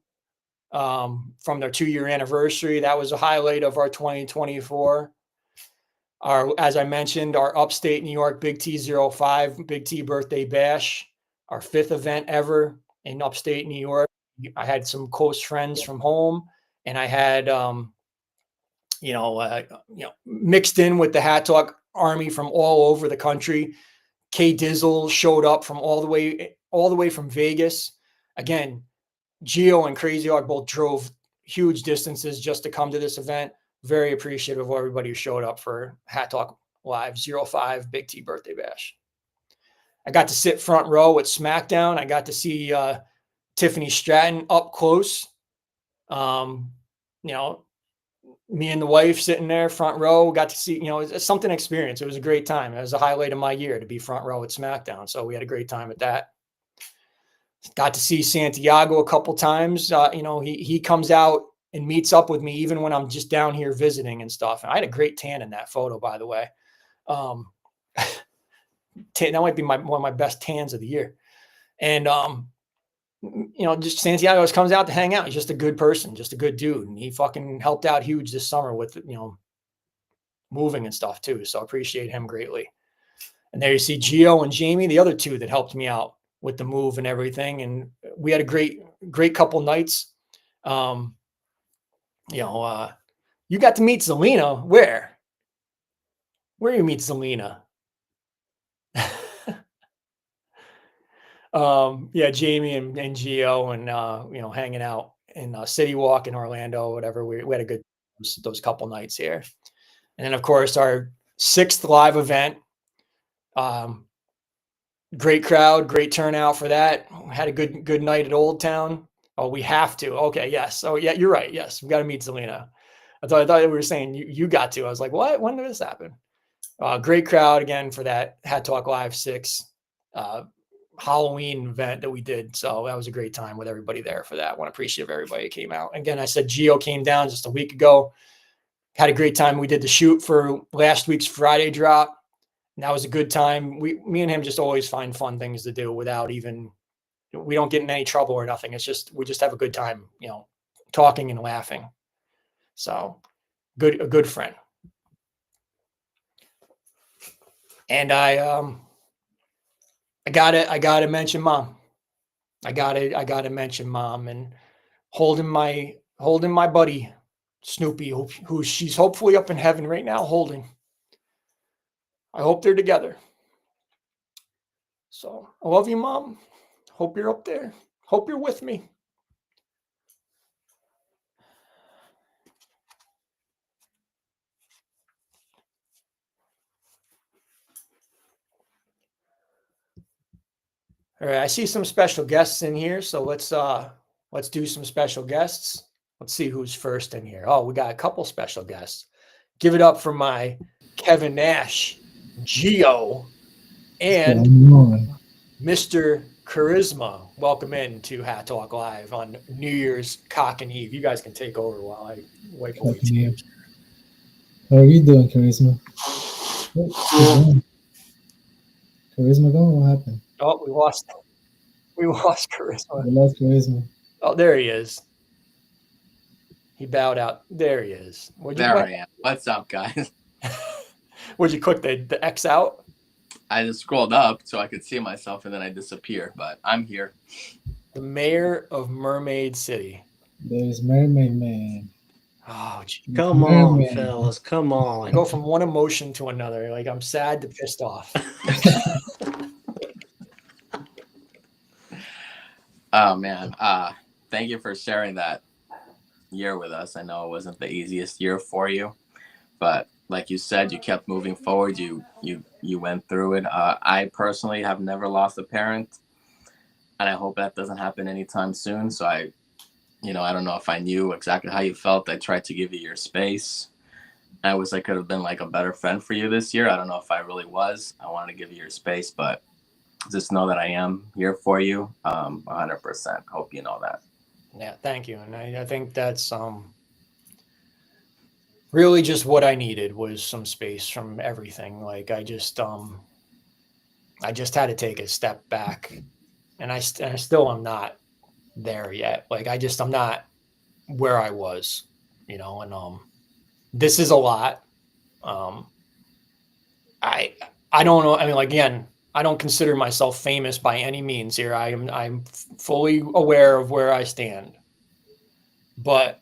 from their 2-year anniversary. That was a highlight of our 2024. As I mentioned, our upstate New York Big T05 Big T birthday bash, our 5th event ever in upstate New York. I had some close friends from home, and I had mixed in with the Hat Talk Army from all over the country. K Dizzle showed up from all the way from Vegas. Again, Gio and Crazy Hawk both drove huge distances just to come to this event. Very appreciative of everybody who showed up for Hat Talk Live 05 Big T birthday bash. I got to sit front row at SmackDown. I got to see Tiffany Stratton up close. Me and the wife sitting there front row, got to see, it's something experience. It was a great time. It was a highlight of my year to be front row at SmackDown. So we had a great time at that. Got to see Santiago a couple times. He comes out and meets up with me even when I'm just down here visiting and stuff. And I had a great tan in that photo, by the way. That might be one of my best tans of the year. And, just Santiago just comes out to hang out. He's just a good person, just a good dude. And he fucking helped out huge this summer with, moving and stuff too. So I appreciate him greatly. And there you see Gio and Jamie, the other two that helped me out with the move and everything. And we had a great couple nights. You got to meet Zelina. Where you meet Zelina? Jamie and Gio and, hanging out in City Walk in Orlando, whatever. We had a good, those couple nights here. And then of course our 6th live event, great crowd, great turnout for that. Had a good night at Old Town. Oh, we have to. Okay. Yes. Oh yeah, you're right. Yes. We got to meet Zelina. I thought we were saying you got to. I was like, what? When did this happen? Great crowd again for that Hat Talk Live 6 Halloween event that we did. So that was a great time with everybody there for that. I want to appreciate everybody who came out. Again, I said Gio came down just a week ago. Had a great time. We did the shoot for last week's Friday drop. And that was a good time. Me and him just always find fun things to do without even, we don't get in any trouble or nothing. It's just, we just have a good time, talking and laughing. So a good friend. And I gotta mention Mom. I gotta mention Mom and holding my buddy Snoopy, who she's hopefully up in heaven right now holding. I hope they're together. So I love you, Mom. Hope you're up there. Hope you're with me. All right, I see some special guests in here, so let's do some special guests. Let's see who's first in here. Oh, we got a couple special guests. Give it up for my Kevin Nash, Gio, and Mr. Charisma. Welcome in to Hat Talk Live on New Year's Cockin Eve. You guys can take over while I wipe away tears. How are you doing, Charisma? Charisma gone? What happened? Oh, we lost Charisma. We lost Charisma. Oh, there he is. He bowed out. There he is. There I am. What's up, guys? Would you click the X out? I just scrolled up so I could see myself, and then I disappear. But I'm here. The mayor of Mermaid City. There's Mermaid Man. Oh, gee. Come on, fellas. Come I on. go from one emotion to another. Like I'm sad to pissed off. Oh man. Thank you for sharing that year with us. I know it wasn't the easiest year for you, but like you said, you kept moving forward. You went through it. I personally have never lost a parent, and I hope that doesn't happen anytime soon. So I don't know if I knew exactly how you felt. I tried to give you your space. I wish I could have been like a better friend for you this year. I don't know if I really was. I wanted to give you your space, but just know that I am here for you, 100%. Hope you know that. Yeah, thank you. And I think that's really just what I needed was some space from everything. Like I just had to take a step back, and I still am not there yet. Like I'm not where I was, and this is a lot. I don't know. I mean, like, again, I don't consider myself famous by any means here. I'm fully aware of where I stand, but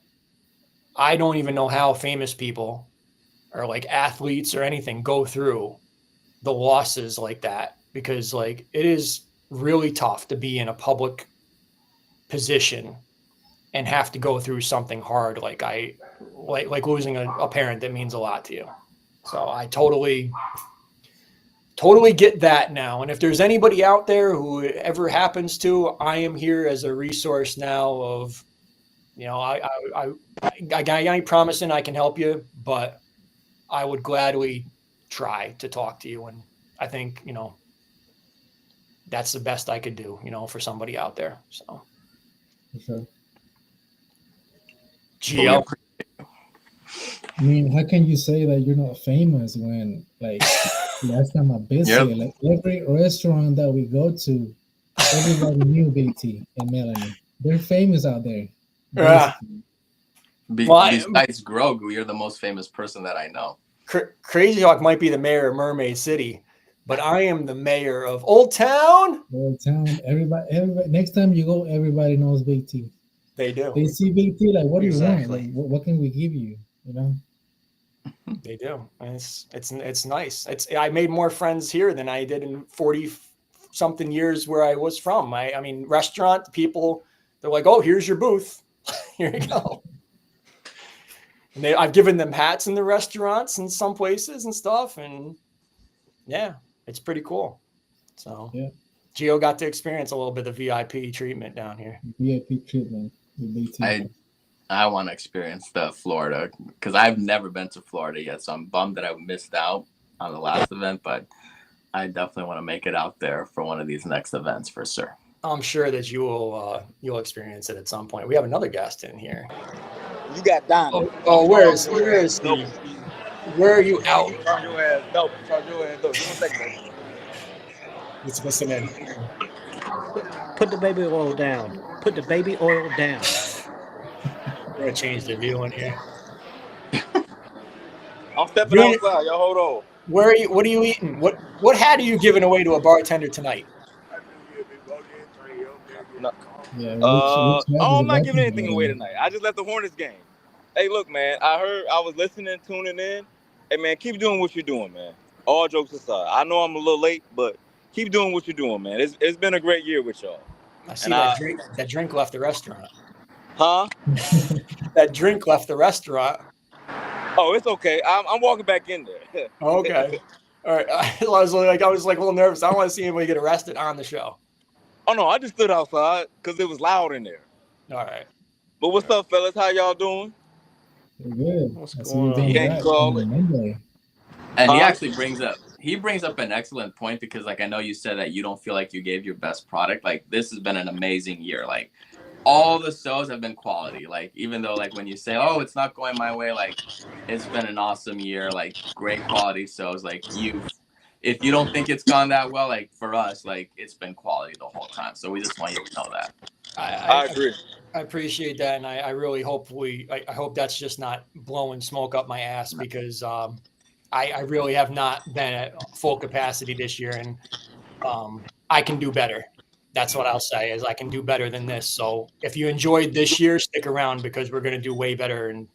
I don't even know how famous people or like athletes or anything go through the losses like that, because like it is really tough to be in a public position and have to go through something hard like losing a parent that means a lot to you. So I totally get that now. And if there's anybody out there who it ever happens to, I am here as a resource now of, I ain't promising I can help you, but I would gladly try to talk to you. And I think, that's the best I could do, for somebody out there. So. For sure. Gio. I mean, how can you say that you're not famous when, like, last time I visited, like every restaurant that we go to, everybody knew BT and Melanie. They're famous out there. Yeah. Besides Grogu, you're the most famous person that I know. Crazy Hawk might be the mayor of Mermaid City, but I am the mayor of Old Town. Old Town. Everybody. Next time you go, everybody knows Big T. They do. They see Big T like, what do you want? Exactly. Like, what can we give you? You know. They do. And it's nice. I made more friends here than I did in 40 something years where I was from. I mean, restaurant people, they're like, oh, here's your booth. Here you go. And I've given them hats in the restaurants in some places and stuff. And yeah, it's pretty cool. So yeah, Gio got to experience a little bit of VIP treatment down here. VIP treatment with BT. I want to experience the Florida because I've never been to Florida yet. So I'm bummed that I missed out on the last event, but I definitely want to make it out there for one of these next events for sure. I'm sure that you'll experience it at some point. We have another guest in here. You got Don. Oh, where is he? Where are you out? Charge your ass dope. Charge your ass dope. Give me a second. Let's listen in. Put the baby oil down. Put the baby oil down. We're gonna change the view in here. I'm stepping outside. Y'all hold on. Where are you? What are you eating? What hat are you giving away to a bartender tonight? No. Yeah. I'm not giving anything away tonight. I just left the Hornets game. Hey, look, man. I was listening, tuning in. Hey, man, keep doing what you're doing, man. All jokes aside. I know I'm a little late, but keep doing what you're doing, man. It's been a great year with y'all. I see that drink left the restaurant. Huh? That drink left the restaurant. Oh, it's okay. I'm walking back in there. Okay. All right. I was like a little nervous. I don't want to see anybody get arrested on the show. Oh no, I just stood outside because it was loud in there. All right. But what's up, fellas? How y'all doing? We're good. What's going on? Can't call it. And he actually brings up an excellent point because, like, I know you said that you don't feel like you gave your best product. Like, this has been an amazing year. Like, all the shows have been quality. Like, even though, like, when you say, oh, it's not going my way, like, it's been an awesome year. Like, great quality shows. Like, if you don't think it's gone that well, like, for us, like, it's been quality the whole time. So we just want you to know that. I agree. I appreciate that, and I really hope I hope that's just not blowing smoke up my ass because I really have not been at full capacity this year, and I can do better. That's what I'll say is I can do better than this. So if you enjoyed this year, stick around because we're going to do way better. And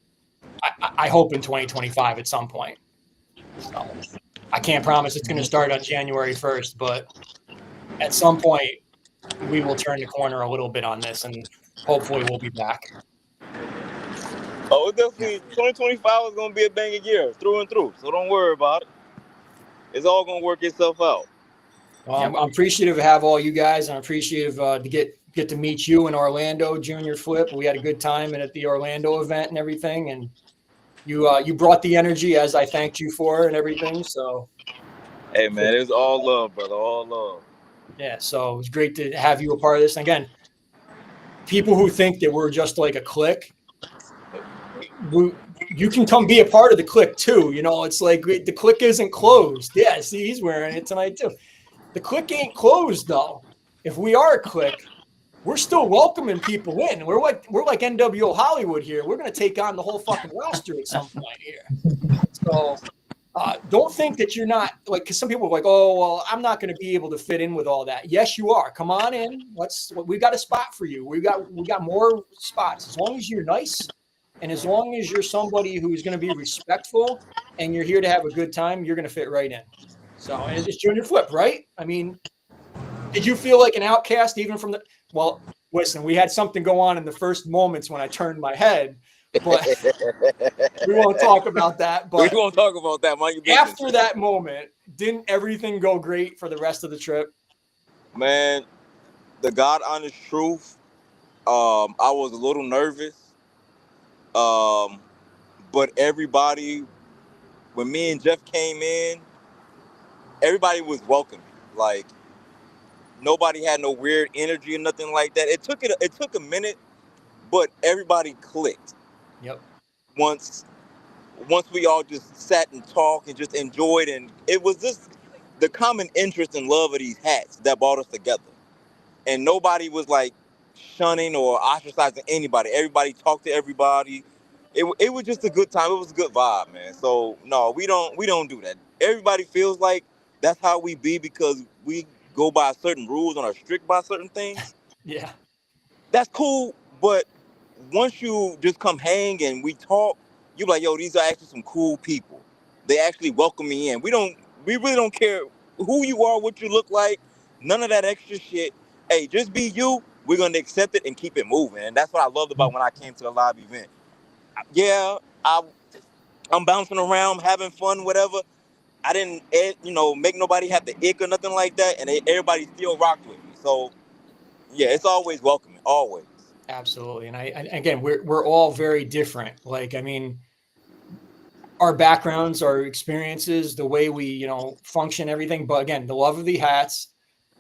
I hope in 2025 at some point. So I can't promise it's going to start on January 1st, but at some point we will turn the corner a little bit on this and hopefully we'll be back. Oh, definitely 2025 is gonna be a banging year through and through. So don't worry about it. It's all gonna work itself out. Well, I'm appreciative to have all you guys. I'm appreciative to get to meet you in Orlando, Junior Flip. We had a good time at the Orlando event and everything, and you brought the energy as I thanked you for and everything. So, Hey man, it's all love, brother. All love. Yeah, so it was great to have you a part of this. And again, people who think that we're just like a clique, you can come be a part of the clique too. You know, it's like the clique isn't closed. Yeah, see, he's wearing it tonight too. The clique ain't closed though. If we are a clique, we're still welcoming people in. We're like NWO Hollywood here. We're gonna take on the whole fucking roster at some point here. So don't think that you're not like, because some people are like, oh well, I'm not gonna be able to fit in with all that. Yes, you are. Come on in. We got a spot for you. We got more spots as long as you're nice. And as long as you're somebody who's going to be respectful and you're here to have a good time, you're going to fit right in. So, and it's Junior Flip, right? I mean, did you feel like an outcast even from the – well, listen, we had something go on in the first moments when I turned my head, but we won't talk about that. But we won't talk about that, Mike. After that moment, didn't everything go great for the rest of the trip? Man, the God honest truth, I was a little nervous. But everybody, when me and Jeff came in, everybody was welcoming. Like nobody had no weird energy or nothing like that. It took a minute, but everybody clicked. Yep. Once we all just sat and talked and just enjoyed, and it was just the common interest and love of these hats that brought us together. And nobody was like shunning or ostracizing anybody. Everybody talked to everybody. It was just a good time. It was a good vibe, man. So no, we don't do that. Everybody feels like that's how we be because we go by certain rules and are strict by certain things. Yeah. That's cool, but once you just come hang and we talk, you're like, yo, these are actually some cool people. They actually welcome me in. We really don't care who you are, what you look like, none of that extra shit. Hey, just be you. We're gonna accept it and keep it moving. And that's what I loved about when I came to the live event. Yeah, I'm bouncing around, having fun, whatever. I didn't, make nobody have the ick or nothing like that, and everybody still rocked with me. So, yeah, it's always welcoming, always. Absolutely, and again, we're all very different. Like, I mean, our backgrounds, our experiences, the way we, function, everything. But again, the love of the hats,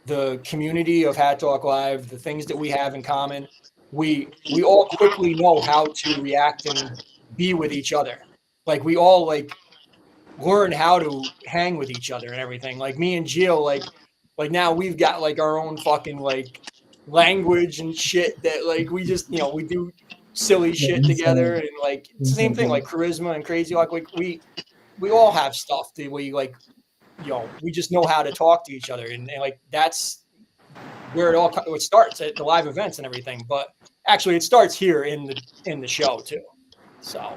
the community of Hat Talk Live, the things that we have in common. We all quickly know how to react and be with each other. Like we all learn how to hang with each other and everything. Like me and Gio, like now we've got like our own fucking language and shit that we just we do silly shit together and it's the same thing like charisma and crazy like we all have stuff that we we just know how to talk to each other and that's where it starts at the live events and everything. But actually, it starts here in the show too. So,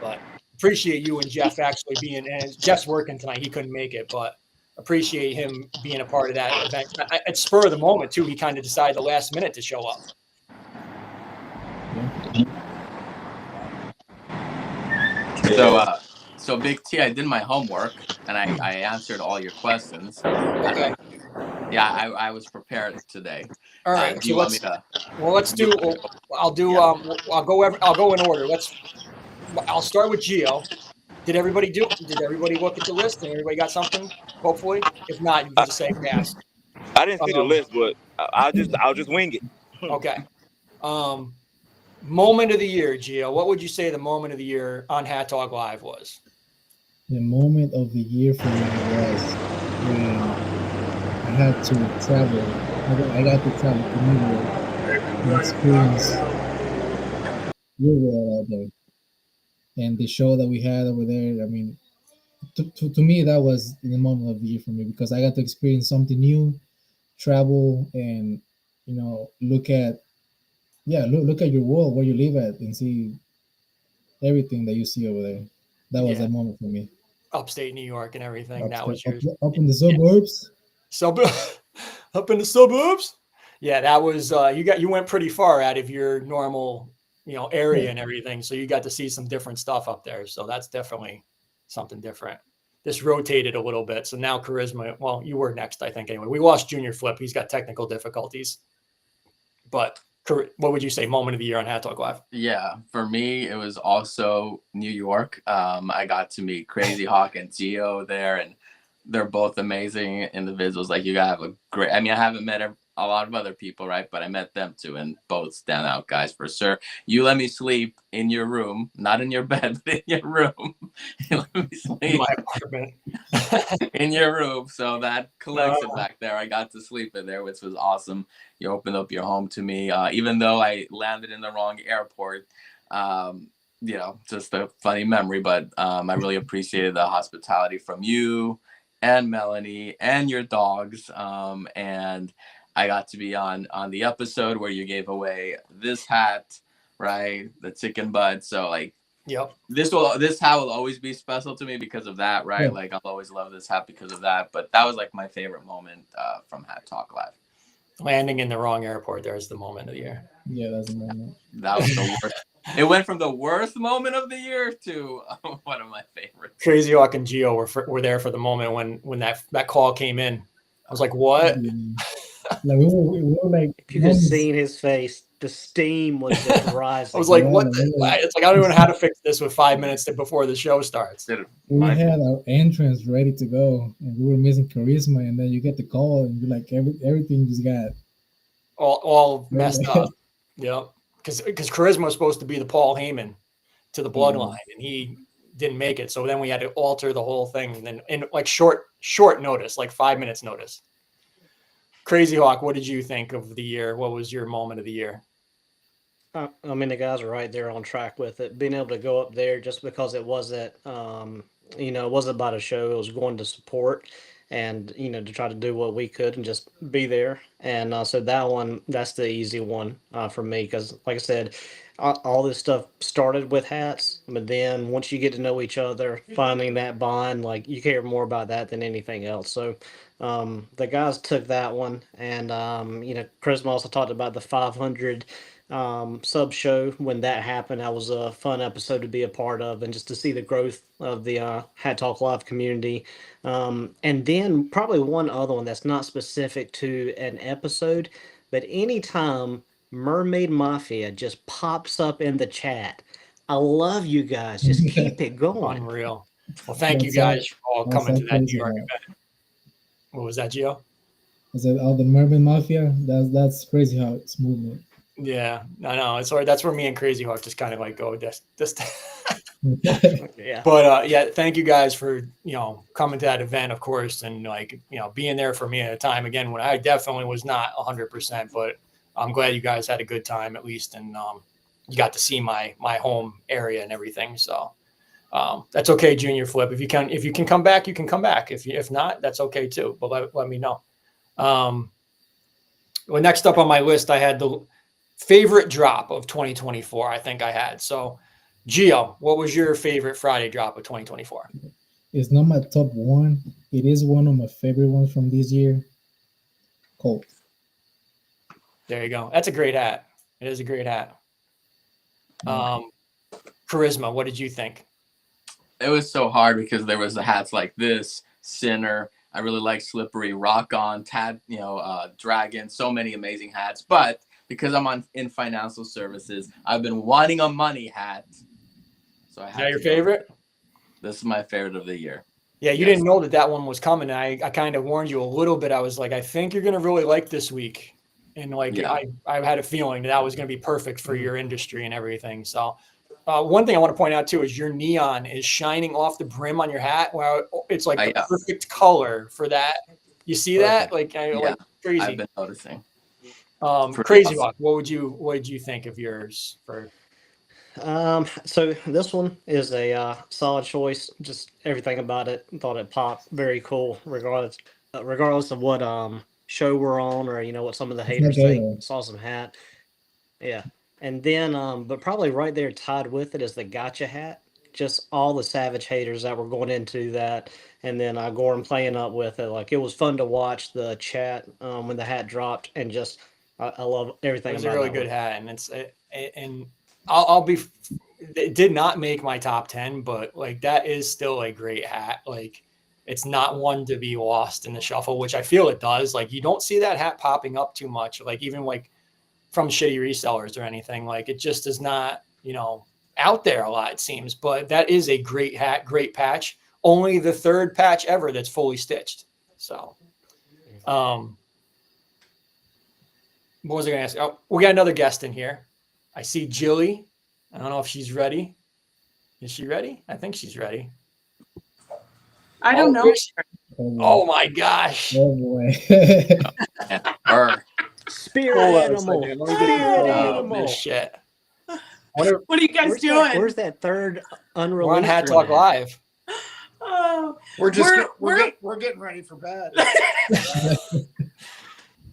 but appreciate you and Jeff actually being. And Jeff's working tonight; he couldn't make it, but appreciate him being a part of that event. At spur of the moment too, he kind of decided the last minute to show up. So Big T, I did my homework and I answered all your questions. Okay. Yeah, I was prepared today. All right. Do you want me to? Well, let's do. I'll do. Yeah. I'll go in order. I'll start with Gio. Did everybody look at the list and everybody got something? Hopefully, if not, you can just say pass. I didn't see the list, but I'll just wing it. Okay. Moment of the year, Gio. What would you say the moment of the year on Hat Talk Live was? The moment of the year for me was when I had to travel. I got to travel to New York and experience real world out there. and the show that we had over there. I mean, to me, that was the moment of the year for me because I got to experience something new, travel, and look at look at your world where you live at and see everything that you see over there. That was Yeah, a moment for me. upstate New York and everything. That was yours. Up in the Yeah. suburbs. Up in the suburbs. Yeah, that was you went pretty far out of your normal, area and everything. So you got to see some different stuff up there. So that's definitely something different. This rotated a little bit. So now Charisma, well, you were next, I think, anyway. We lost Junior Flip. He's got technical difficulties. But what would you say, moment of the year on Hat Talk Live? Yeah, for me, it was also New York. I got to meet Crazy Hawk and Gio there, and they're both amazing individuals. Like, you gotta have a great. I mean, I haven't met a lot of other people, right? But I met them too, and both stand out guys for sure. You let me sleep in your room, not in your bed, but in your room. You let me In sleep my apartment. in your room. So that collection back there, I got to sleep in there, which was awesome. You opened up your home to me, even though I landed in the wrong airport. Just a funny memory, but I really appreciated the hospitality from you and Melanie and your dogs. And I got to be on the episode where you gave away this hat, right? The chicken butt. So like, Yep. this hat will always be special to me because of that, right? Yeah. Like, I'll always love this hat because of that. But that was like my favorite moment from Hat Talk Live. Landing in the wrong airport. There's the moment of the year. Yeah, that's the moment. That was the worst. It went from the worst moment of the year to one of my favorites. Crazy Hawk and Gio were there for the moment when that call came in. I was like, what? Like we were like, If you could have seen his face, the steam was just rising. I was like, what? It's like, I don't even know how to fix this with 5 minutes before the show starts. We had our entrance ready to go, and we were missing Charisma, and then you get the call, and you're like, everything just got all messed up. Yeah, because Charisma was supposed to be the Paul Heyman to the Bloodline, and he didn't make it. So then we had to alter the whole thing, and then in like short notice, like 5 minutes notice. Crazy Hawk, what did you think of the year? What was your moment of the year? I mean, the guys are right there on track with it. Being able to go up there just because it wasn't, it wasn't about a show. It was going to support and, to try to do what we could and just be there. And so that's the easy one for me because, like I said, all this stuff started with hats, but then once you get to know each other, finding that bond, like you care more about that than anything else. So the guys took that one. And, Charisma also talked about the 500 sub show when that happened. That was a fun episode to be a part of and just to see the growth of the Hat Talk Live community. And then probably one other one that's not specific to an episode, but anytime Mermaid Mafia just pops up in the chat, I love you guys. Just keep it going. Unreal. Well, thank you guys for all coming to that New York event. What was that, Gio? I said, the Mermaid Mafia. That's Crazy Hawk's movement. Yeah, I know. It's that's where me and Crazy Hawk just kind of like go just Yeah. But yeah, thank you guys for coming to that event, of course, and like being there for me at a time again when I definitely was not 100%, but I'm glad you guys had a good time at least, and you got to see my home area and everything. So that's okay, Junior Flip. If you can come back, you can come back. If not, that's okay too. But let me know. Well, next up on my list, I had the favorite drop of 2024. I think I had. So, Gio, what was your favorite Friday drop of 2024? It's not my top one. It is one of my favorite ones from this year. Colt. There you go. That's a great hat. It is a great hat. Charisma, what did you think? It was so hard because there was the hats like this, Sinner. I really like Slippery, Rock On, Tad, Dragon. So many amazing hats, but because I'm in financial services, I've been wanting a money hat. So I had. Is that your favorite? This is my favorite of the year. Yeah, you didn't know that one was coming. I kind of warned you a little bit. I was like, I think you're gonna really like this week, and like I had a feeling that was gonna be perfect for your industry and everything. So. One thing I want to point out too is your neon is shining off the brim on your hat. Well, it's like the perfect color for that. You see that? Like crazy. I've been noticing. Crazy Hawk. What did you think of yours? So this one is a solid choice. Just everything about it, thought it popped very cool, regardless of what show we're on, or what some of the It's not haters gay think. though. Awesome hat, yeah. And then, but probably right there tied with it is the gotcha hat. Just all the savage haters that were going into that, and then Goran playing up with it. Like, it was fun to watch the chat when the hat dropped, and just I love It everything was a about really that good one. hat, and and I'll be. It did not make my top 10, but like that is still a great hat. Like it's not one to be lost in the shuffle, which I feel it does. Like you don't see that hat popping up too much. Like even like from shitty resellers or anything. Like it just is not, out there a lot, it seems. But that is a great hat, great patch. Only the third patch ever that's fully stitched. So, what was I going to ask? Oh, we got another guest in here. I see Jilly. I don't know if she's ready. Is she ready? I think she's ready. I don't know. There's- Oh, boy. Oh my gosh. Oh boy. Spirit Hold on a animal. second. Let me get Spirit control of animal. this shit. What are you guys doing? Where's that third unreleased We're on Hat one Talk at? Live. Oh, We're just We're- we're getting ready for bed.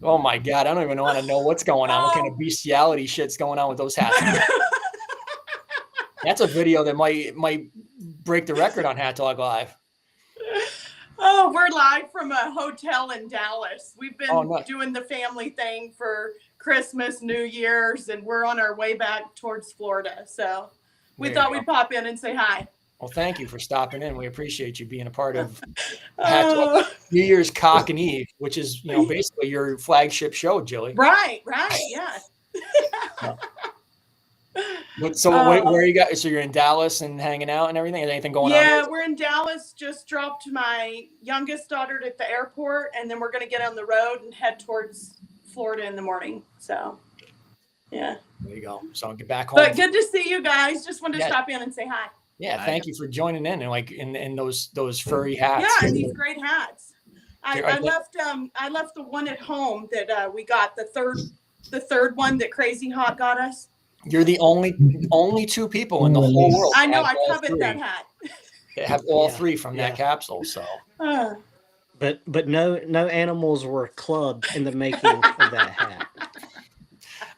Oh my god, I don't even want to know what's going on. What kind of bestiality shit's going on with those hats? That's a video that might break the record on Hat Talk Live. Oh, we're live from a hotel in Dallas. We've been nice. doing the family thing for Christmas, New Year's, and we're on our way back towards Florida. So we There you thought go. we'd pop in and say hi. Well, thank you for stopping in. We appreciate you being a part of Hat Talk Oh, New Year's Cockin Eve, which is basically your flagship show, Jilly. right, yeah. Where you got? So you're in Dallas and hanging out and everything. Is anything going on? Yeah, we're in Dallas. Just dropped my youngest daughter at the airport, and then we're going to get on the road and head towards Florida in the morning. So, yeah. There you go. So I'll get back home. But good to see you guys. Just wanted to Yeah. stop in and say hi. Yeah, thank you for joining in and like in those furry hats. Yeah, and these great hats. I left the one at home that we got, the third one that Crazy Hot got us. You're the only two people in the whole world. I know, that have I all covet three. that hat. They have all Yeah, three from that yeah. capsule. So But no animals were clubbed in the making of that hat.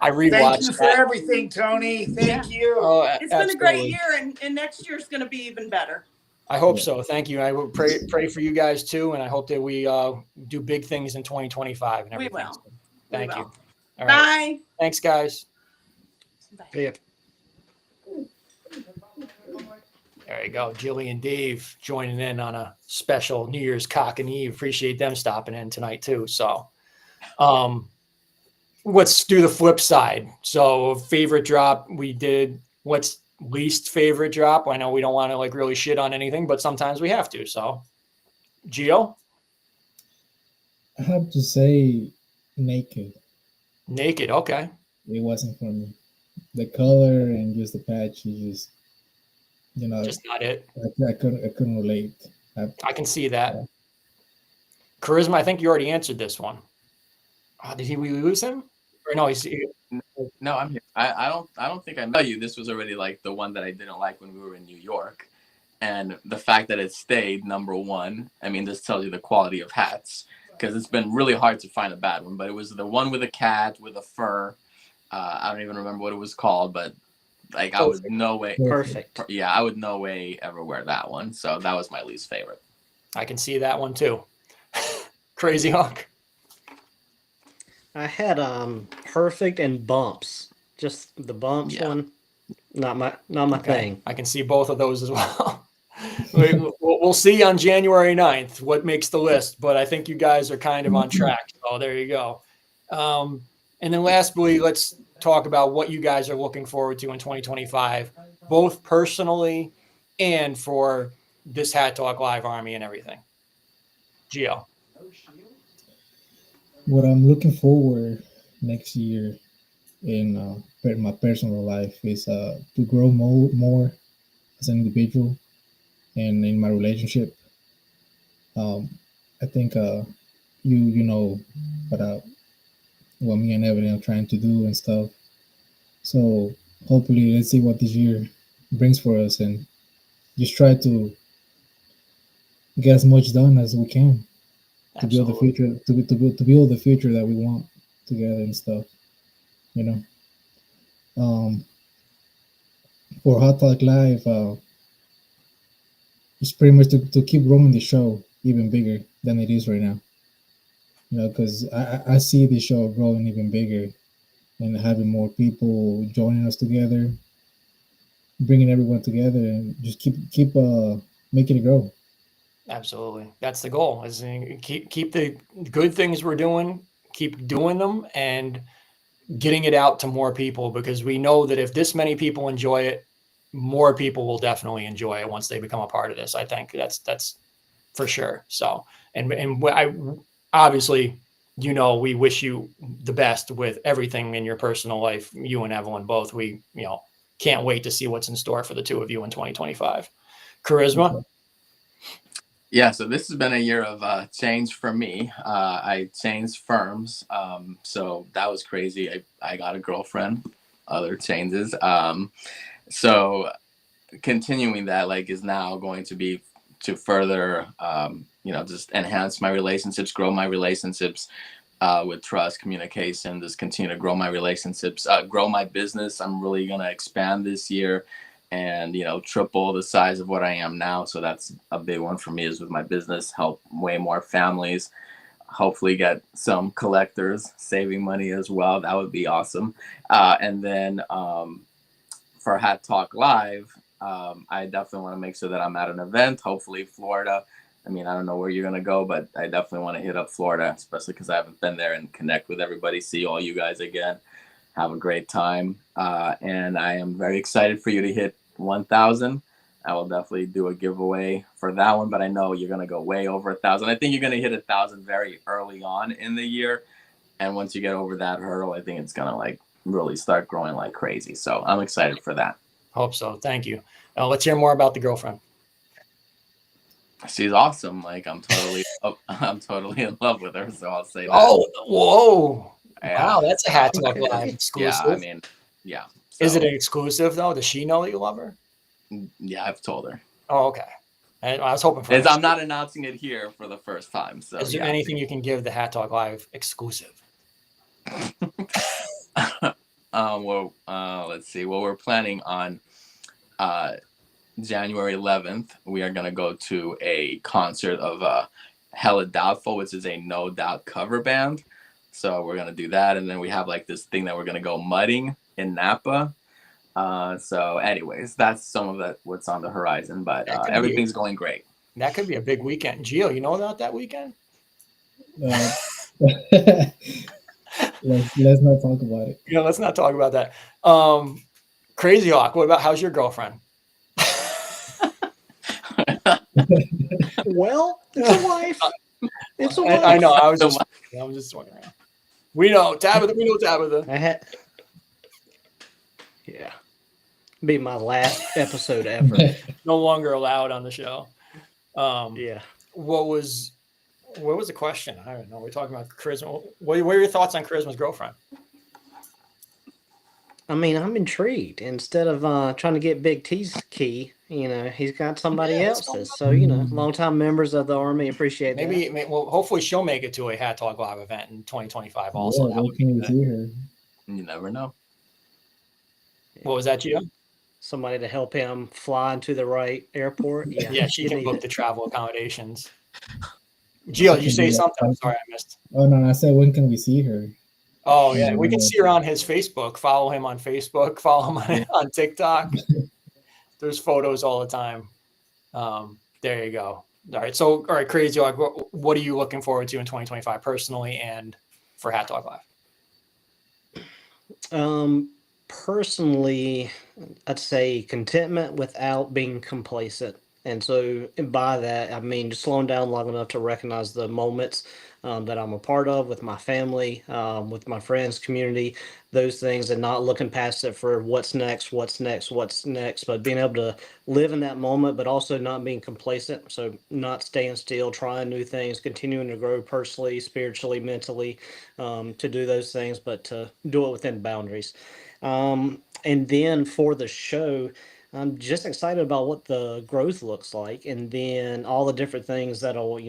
I Thank rewatched you for that. everything, Tony. Thank you. Oh, It's been a great absolutely. year, and next year's going to be even better. I hope so. Thank you. I will pray for you guys too, and I hope that we do big things in 2025 and We everything. will. So, thank We you. will. All right. Bye. Thanks, guys. Yeah. There you go. Jilly and Dave joining in on a special New Year's Cockin Eve. Appreciate them stopping in tonight too. So, let's do the flip side. So, favorite drop we did. What's least favorite drop? I know we don't want to like really shit on anything, but sometimes we have to. So, Gio, I have to say naked. naked. Okay. It wasn't for me. The color and just the patch is just Just not it. I couldn't relate. I can see that. Charisma, I think you already answered this one. Did we lose him? Or no, No, I'm here. I don't think I met you. This was already like the one that I didn't like when we were in New York. And the fact that it stayed number one, I mean, this tells you the quality of hats, because it's been really hard to find a bad one. But it was the one with a cat with a fur. I don't even remember what it was called, but like I would no way. Perfect. Yeah, I would no way ever wear that one. So that was my least favorite. I can see that one too. Crazy Hawk. I had perfect and bumps. Just the bumps Yeah. one. Not my thing. I can see both of those as well. We'll see on January 9th what makes the list, but I think you guys are kind of on track. So there you go. And then lastly, let's talk about what you guys are looking forward to in 2025, both personally and for this Hat Talk Live Army and everything. Gio. What I'm looking forward next year in my personal life is to grow more as an individual and in my relationship. I think you know what me and Evan are trying to do and stuff. So hopefully, let's see what this year brings for us, and just try to get as much done as we can to build the Absolutely. future, to build the future that we want together and stuff. You know, um, for Hot Talk Live, it's pretty much to keep growing the show even bigger than it is right now. You know, because I see the show growing even bigger and having more people joining us together, bringing everyone together, and just keep making it grow. Absolutely. That's the goal, is keep the good things we're doing, keep doing them, and getting it out to more people, because we know that if this many people enjoy it, more people will definitely enjoy it once they become a part of this. I think that's for sure. So, and I obviously, we wish you the best with everything in your personal life, you and Evelyn both. We, can't wait to see what's in store for the two of you in 2025. Charisma. Yeah, so this has been a year of change for me. I changed firms, so that was crazy. I got a girlfriend, other changes. So continuing that, like, is now going to be to further, just enhance my relationships, grow my relationships with trust, communication, just continue to grow my relationships, grow my business. I'm really going to expand this year and, triple the size of what I am now. So that's a big one for me, is with my business, help way more families, hopefully get some collectors saving money as well. That would be awesome. And then for Hat Talk Live, I definitely want to make sure that I'm at an event, hopefully Florida. I mean, I don't know where you're going to go, but I definitely want to hit up Florida, especially because I haven't been there, and connect with everybody, see all you guys again, have a great time. And I am very excited for you to hit 1,000. I will definitely do a giveaway for that one, but I know you're going to go way over 1,000. I think you're going to hit 1,000 very early on in the year. And once you get over that hurdle, I think it's going to really start growing like crazy. So I'm excited for that. Hope so. Thank you. Let's hear more about the girlfriend. She's awesome. I'm totally in love with her. So I'll say that. Oh, whoa. Yeah. Wow. That's a Hat Talk Live exclusive. Yeah. I mean, yeah. So, is it an exclusive though? Does she know that you love her? Yeah, I've told her. Oh, okay. I was hoping for I'm not announcing it here for the first time. So is there anything you can give the Hat Talk Live exclusive? Let's see. Well, we're planning on January 11th. We are going to go to a concert of Hella Doubtful, which is a No Doubt cover band. So we're going to do that. And then we have this thing that we're going to go mudding in Napa. So anyways, that's some of what's on the horizon, but everything's going great. That could be a big weekend. Gio, you know about that weekend? Let's not talk about it. Yeah, let's not talk about that. Crazy Hawk, what about, how's your girlfriend? Well, it's a wife. It's a wife. I know. I'm just walking around. We know Tabitha. Yeah. Be my last episode ever. No longer allowed on the show. Yeah. What was the question? I don't know. We're talking about Charisma. What are your thoughts on Charisma's girlfriend? I mean, I'm intrigued. Instead of trying to get Big T's key, he's got somebody else's. So, longtime members of the Army appreciate that. Well, hopefully she'll make it to a Hat Talk Live event in 2025 also. Yeah, that can see her. You never know. What was that, Gio? Somebody to help him fly into the right airport. Yeah, she can book the travel accommodations. Gio, did you say something? I'm sorry, I missed. Oh, no, I said, when can we see her? Oh, yeah. We can see her on his Facebook. Follow him on Facebook. Follow him on TikTok. There's photos all the time. There you go. All right. So, all right, Crazy Dog, what are you looking forward to in 2025 personally and for Hat Talk Live? Personally, I'd say contentment without being complacent. And so by that, I mean just slowing down long enough to recognize the moments that I'm a part of with my family, with my friends, community, those things, and not looking past it for what's next, but being able to live in that moment, but also not being complacent. So not staying still, trying new things, continuing to grow personally, spiritually, mentally, to do those things, but to do it within boundaries. And then for the show, I'm just excited about what the growth looks like, and then all the different things that'll,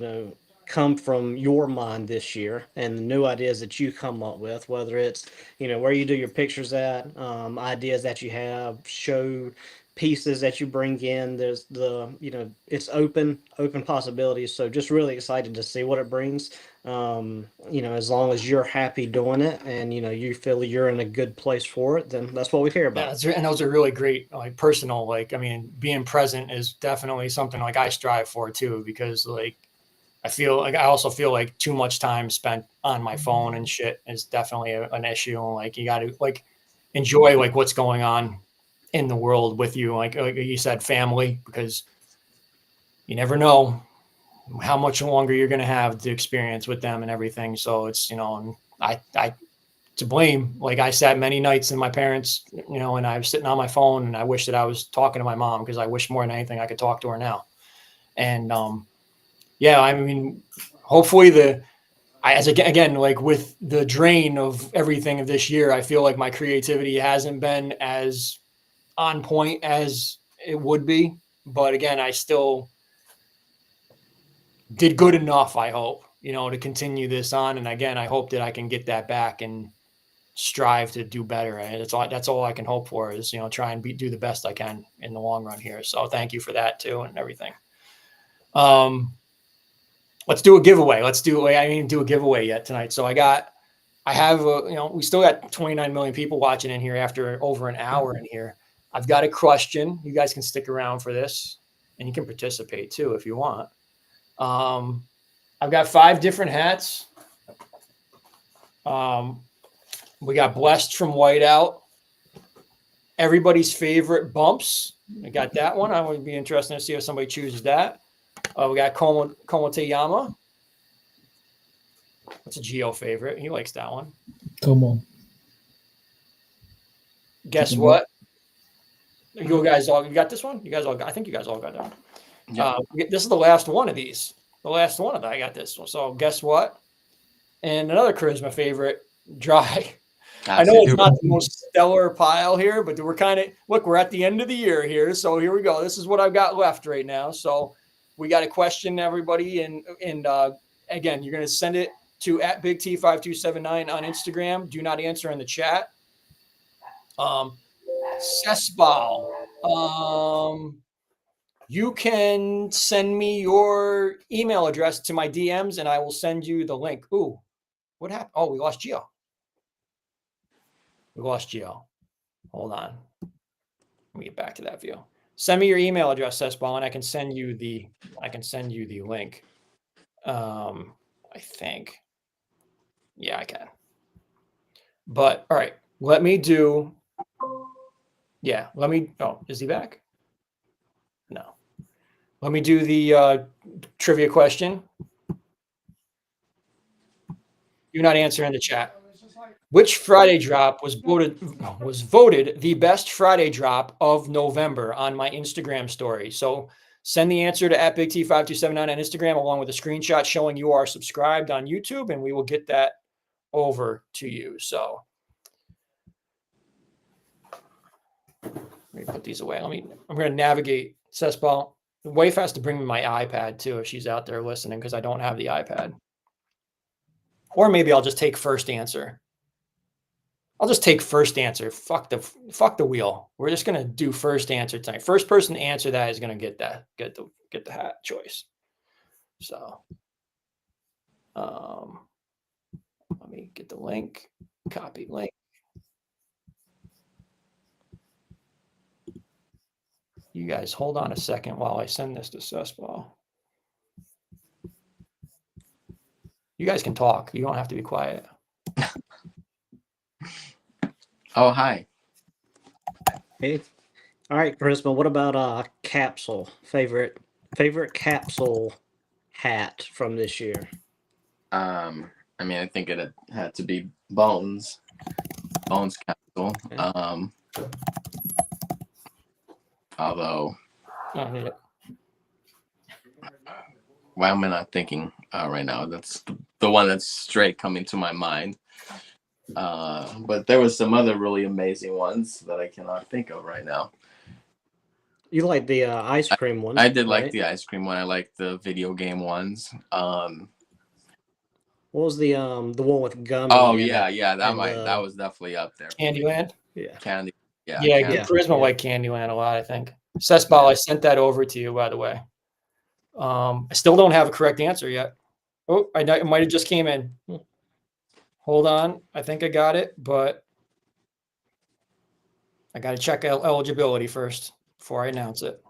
come from your mind this year, and the new ideas that you come up with, whether it's, where you do your pictures at, ideas that you have, show pieces that you bring in. There's it's open possibilities. So just really excited to see what it brings. As long as you're happy doing it, and you feel you're in a good place for it, then that's what we care Yeah, about. and those are really great, like personal. Like, I mean, being present is definitely something like I strive for too, because like I also feel like too much time spent on my phone and shit is definitely an issue. And like, you got to like enjoy like what's going on in the world with you. Like you said, family, because you never know how much longer you're going to have to experience with them and everything. So it's, and I to blame. Like I sat many nights in my parents, and I was sitting on my phone and I wish that I was talking to my mom, because I wish more than anything I could talk to her now. And yeah, I mean, hopefully again, like with the drain of everything of this year, I feel like my creativity hasn't been as on point as it would be. But again, I still did good enough, I hope, to continue this on. And again, I hope that I can get that back and strive to do better. Right? That's all I can hope for is, try and do the best I can in the long run here. So thank you for that too and everything. Let's do a giveaway. I didn't do a giveaway yet tonight. So we still got 29 million people watching in here after over an hour in here. I've got a question. You guys can stick around for this, and you can participate too if you want. I've got 5 different hats. We got Blessed from Whiteout. Everybody's favorite Bumps. I got that one. I would be interested to see if somebody chooses that. We got Komoteyama. That's a Geo favorite. He likes that one. Come on. Guess what? You guys all got this one? I think you guys all got that one. Yeah. This is the last one of these. The last one of that. I got this one. So guess what? And another Charisma favorite, Dry. I know it's not the most stellar pile here, but we're at the end of the year here. So here we go. This is what I've got left right now. So we got a question, everybody. And again, you're going to send it to @BigT5279 on Instagram. Do not answer in the chat. Sesbal, you can send me your email address to my DMs and I will send you the link. Ooh, what happened? Oh, we lost Gio. Hold on. Let me get back to that view. Send me your email address, Sesbal, and I can send you the link. I think. Yeah, I can. But all right, let me do. Yeah, oh, is he back? No. Let me do the trivia question. Do not answer in the chat. Which Friday drop was voted the best Friday drop of November on my Instagram story? So send the answer to @BigT5279 on Instagram along with a screenshot showing you are subscribed on YouTube, and we will get that over to you. So let me put these away. I'm going to navigate. Sesbal, the wife has to bring me my iPad too if she's out there listening, because I don't have the iPad. Or maybe I'll just take first answer. I'll just take first answer. Fuck the wheel. We're just gonna do first answer tonight. First person to answer that is gonna get the hat choice. So let me get the link. Copy link. You guys hold on a second while I send this to Sesbal. You guys can talk. You don't have to be quiet. Oh, hi. Hey. All right, Charisma, what about capsule? Favorite capsule hat from this year? I think it had to be Bones capsule. Okay. Although, why am I not thinking right now? That's the one that's straight coming to my mind. But there was some other really amazing ones that I cannot think of right now. You like the ice cream ones? I did like right? the ice cream one. I liked the video game ones. What was the one with gummy? Oh in yeah, it yeah. and That was definitely up there. Candyland. yeah. Candy. Yeah. Yeah, Candy. Charisma Yeah. like Candyland a lot, I think. Cessball, I sent that over to you, by the way. I still don't have a correct answer yet. Oh, it might have just came in. Hold on. I think I got it, but I got to check eligibility first before I announce it.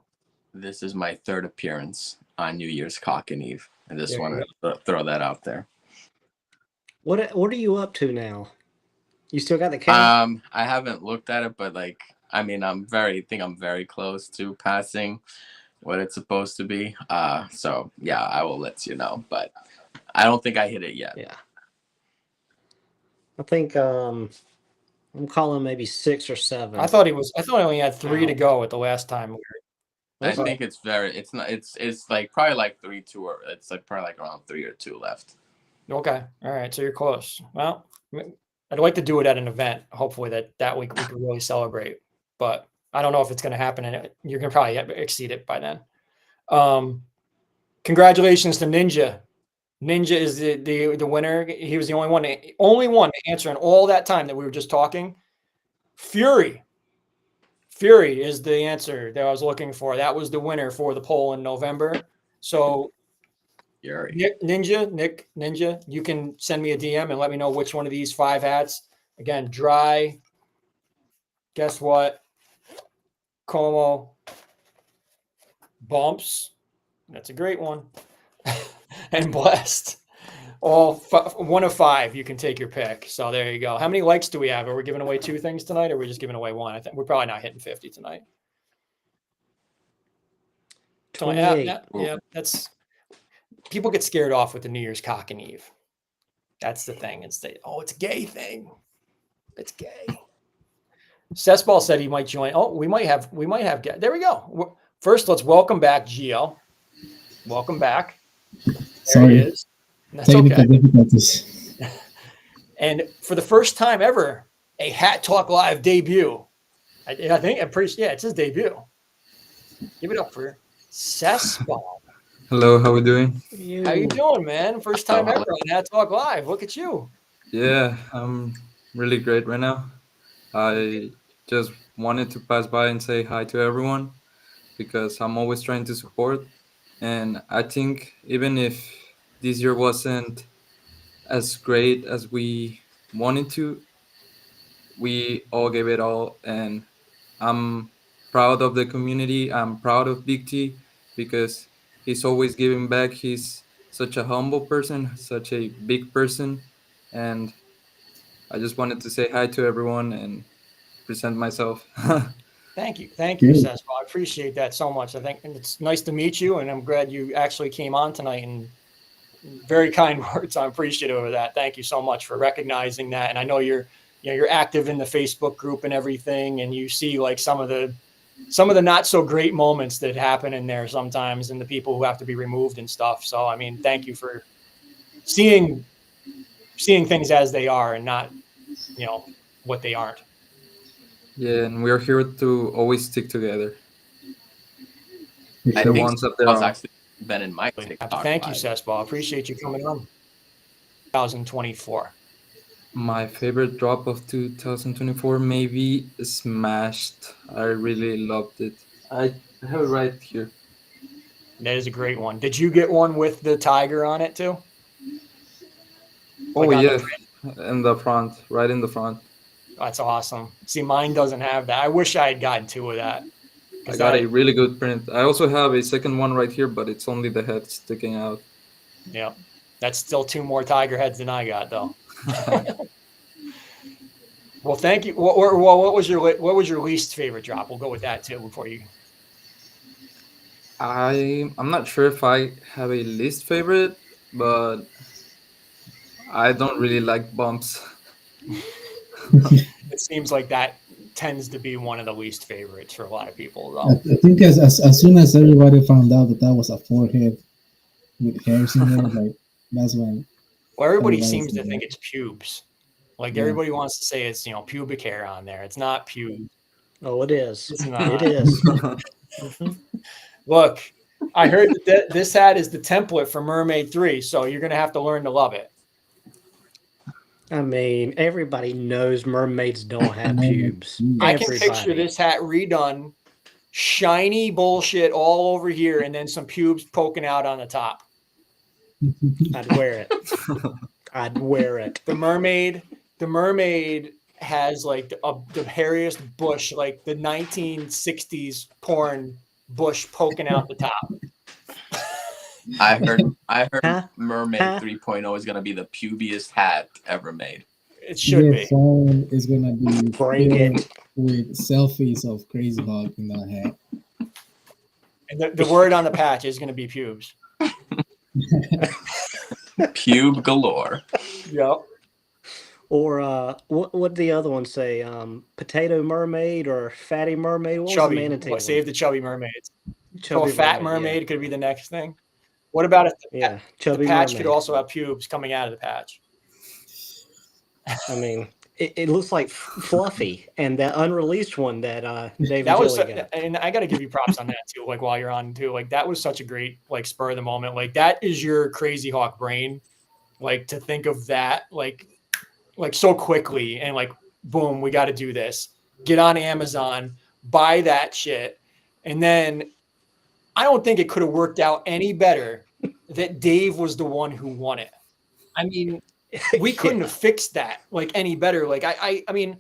This is my third appearance on New Year's Cockin Eve. I just There you want to throw that out there. What are you up to now? You still got the count? I haven't looked at it, but like, I mean, I'm very close to passing what it's supposed to be. So yeah, I will let you know, but I don't think I hit it yet. Yeah. I think I'm calling maybe 6 or 7. I thought I only had 3 to go at the last time. I think it's like probably like 3, 2, or it's like probably like around 3 or 2 left. Okay. All right. So you're close. Well, I'd like to do it at an event. Hopefully that week we can really celebrate, but I don't know if it's going to happen, and you're going to probably exceed it by then. Congratulations to Ninja. Ninja is the winner. He was the only one to answer in all that time that we were just talking. Fury is the answer that I was looking for. That was the winner for the poll in November. So Nick Ninja, you can send me a DM and let me know which one of these 5 hats. Again, dry. Guess what? Como. Bumps. That's a great one. And blessed. All 1 of 5. You can take your pick. So there you go. How many likes do we have? Are we giving away 2 things tonight, or are we just giving away 1? I think we're probably not hitting 50 tonight. 28. Yeah, that's people get scared off with the New Year's Cockin Eve. That's the thing. It's a gay thing. It's gay. Cessball said he might join. Oh, we might have. There we go. First, let's welcome back Gio. Welcome back. There Sorry. he is. That's Technical okay. difficulties. And for the first time ever, a Hat Talk Live debut. I think I'm pretty. Yeah, it's his debut. Give it up for Cessball. Hello, how we doing? How you doing, man? First time ever on Hat Talk Live. Look at you. Yeah, I'm really great right now. I just wanted to pass by and say hi to everyone because I'm always trying to support. And I think even if this year wasn't as great as we wanted to, we all gave it all. And I'm proud of the community. I'm proud of Big T because he's always giving back. He's such a humble person, such a big person. And I just wanted to say hi to everyone and present myself. Thank you, Cessball. I appreciate that so much. I think it's nice to meet you, and I'm glad you actually came on tonight. And very kind words. I'm appreciative of that. Thank you so much for recognizing that. And I know you're active in the Facebook group and everything, and you see like some of the not so great moments that happen in there sometimes, and the people who have to be removed and stuff. So I mean, thank you for seeing things as they are and not what they aren't. Yeah, and we're here to always stick together. I The think ones up there. Cessball's actually been in my TikTok. Thank you, Live. Cessball. Appreciate you coming on. 2024. My favorite drop of 2024, maybe Smashed. I really loved it. I have it right here. That is a great one. Did you get one with the tiger on it too? Oh, Like on the yeah, in the front, right in the front. That's awesome. See, mine doesn't have that. I wish I had gotten 2 of that. I got a really good print. I also have a second one right here, but it's only the head sticking out. Yeah, that's still 2 more tiger heads than I got, though. Well, thank you. What was your least favorite drop? We'll go with that too before you. I'm not sure if I have a least favorite, but I don't really like bumps. It seems like that tends to be one of the least favorites for a lot of people, though. I think as soon as everybody found out that was a forehead with hairs in there, like that's when. Well, everybody seems to think it's pubes. Like Yeah. everybody wants to say it's, pubic hair on there. It's not pubes. Oh, it is. It's not. It is. Mhm. Look, I heard that this hat is the template for Mermaid 3, so you're going to have to learn to love it. I mean, everybody knows mermaids don't have Mermaid pubes. pubes. I can picture Everybody. this hat redone, shiny bullshit all over here, and then some pubes poking out on the top. I'd wear it. I'd wear it. The mermaid has like the hairiest bush, like the 1960s porn bush poking out the top. I heard Huh? Mermaid Huh? 3.0 is gonna be the pubiest hat ever made. It should Your be. phone is gonna be Bring filled it. with selfies of Crazy Hawk in that hat. And the word on the patch is going to be pubes. Pube galore. Yep. Or what did the other one say? Potato mermaid or fatty mermaid? What was the Chubby. manatee one? Save the chubby mermaids. So Chubby a fat mermaid could be the next thing. What about if Yeah, the chubby patch mermaid. could also have pubes coming out of the patch? I mean, it looks like Fluffy and that unreleased one that David That was, Jelly got. and I got to give you props on that too. Like while you're on too, like that was such a great like spur of the moment. Like that is your Crazy Hawk brain, like to think of that like so quickly and like boom, we got to do this. Get on Amazon, buy that shit, and then I don't think it could have worked out any better that Dave was the one who won it. I mean, we couldn't have fixed that like any better. Like I mean,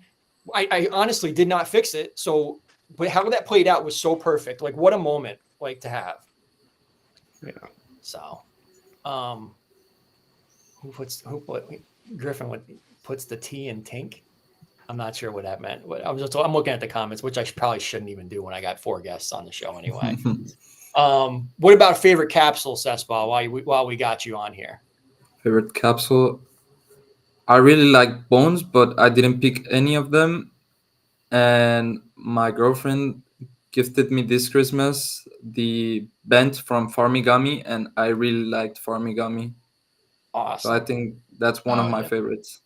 I honestly did not fix it. So, but how that played out was so perfect. Like what a moment like to have. Yeah. So, Griffin puts the T in Tink? I'm not sure what that meant. I'm looking at the comments, which I probably shouldn't even do when I got 4 guests on the show anyway. What about favorite capsule, Cessball, while we got you on here? Favorite capsule? I really like Bones, but I didn't pick any of them. And my girlfriend gifted me this Christmas the Bent from Farmigami, and I really liked Farmigami. Awesome. So I think that's one of my yeah. favorites.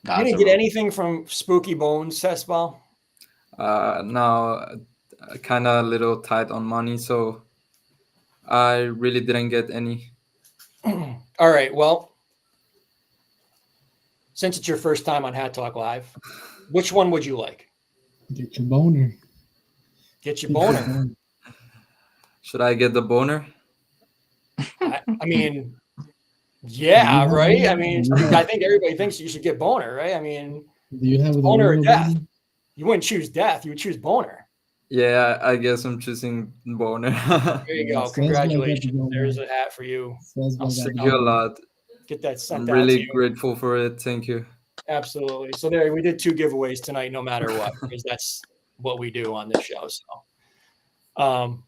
You didn't get anything from Spooky Bones, Cessball? Now, kind of a little tight on money, so I really didn't get any. All right. Well, since it's your first time on Hat Talk Live, which one would you like? Get your boner. Get your boner. Should I get the boner? I mean, yeah, right. I mean, I think everybody thinks you should get boner, right? I mean, do you have boner or death? Boner? You wouldn't choose death. You would choose boner. Yeah, I guess I'm choosing boner. There you go. Congratulations. There's a hat for you. Thank you a lot. Get that sent I'm out really to you. grateful for it. Thank you. Absolutely. So there, we did 2 giveaways tonight, no matter what, because that's what we do on this show. So, all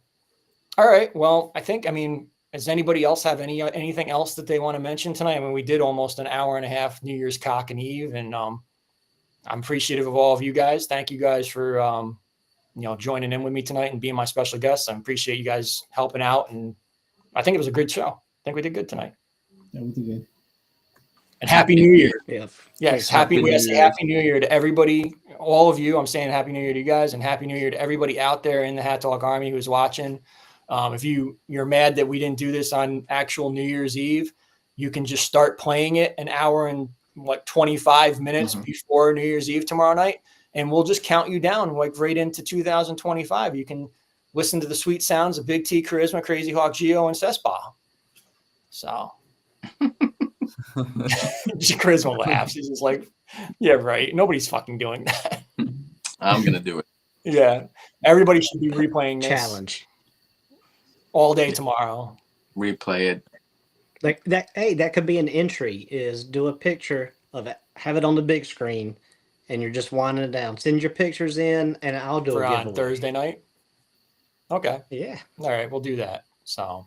right. Well, I mean, does anybody else have anything else that they want to mention tonight? I mean, we did almost an hour and a half New Year's Cockin Eve, and I'm appreciative of all of you guys. Thank you guys for joining in with me tonight and being my special guests. I appreciate you guys helping out, and I think it was a good show. I think we did good tonight. Yeah, we did good. And Happy New Year. Yeah. Yes, Happy New Year. Happy New Year to everybody, all of you. I'm saying Happy New Year to you guys, and Happy New Year to everybody out there in the Hat Talk Army who's watching. If you're mad that we didn't do this on actual New Year's Eve, you can just start playing it an hour and 25 minutes before New Year's Eve tomorrow night, and we'll just count you down like right into 2025. You can listen to the sweet sounds of Big T, Charisma, Crazy Hawk, Geo, and Cessball. So Charisma laughs. He's just like, yeah, right. Nobody's fucking doing that. I'm gonna do it. Yeah. Everybody should be replaying this Challenge. all day tomorrow. Replay it. Like that. Hey, that could be an entry. Is do a picture of it, have it on the big screen, and you're just winding it down. Send your pictures in, and I'll do For a on giveaway. Thursday night. Okay. Yeah. All right, we'll do that. So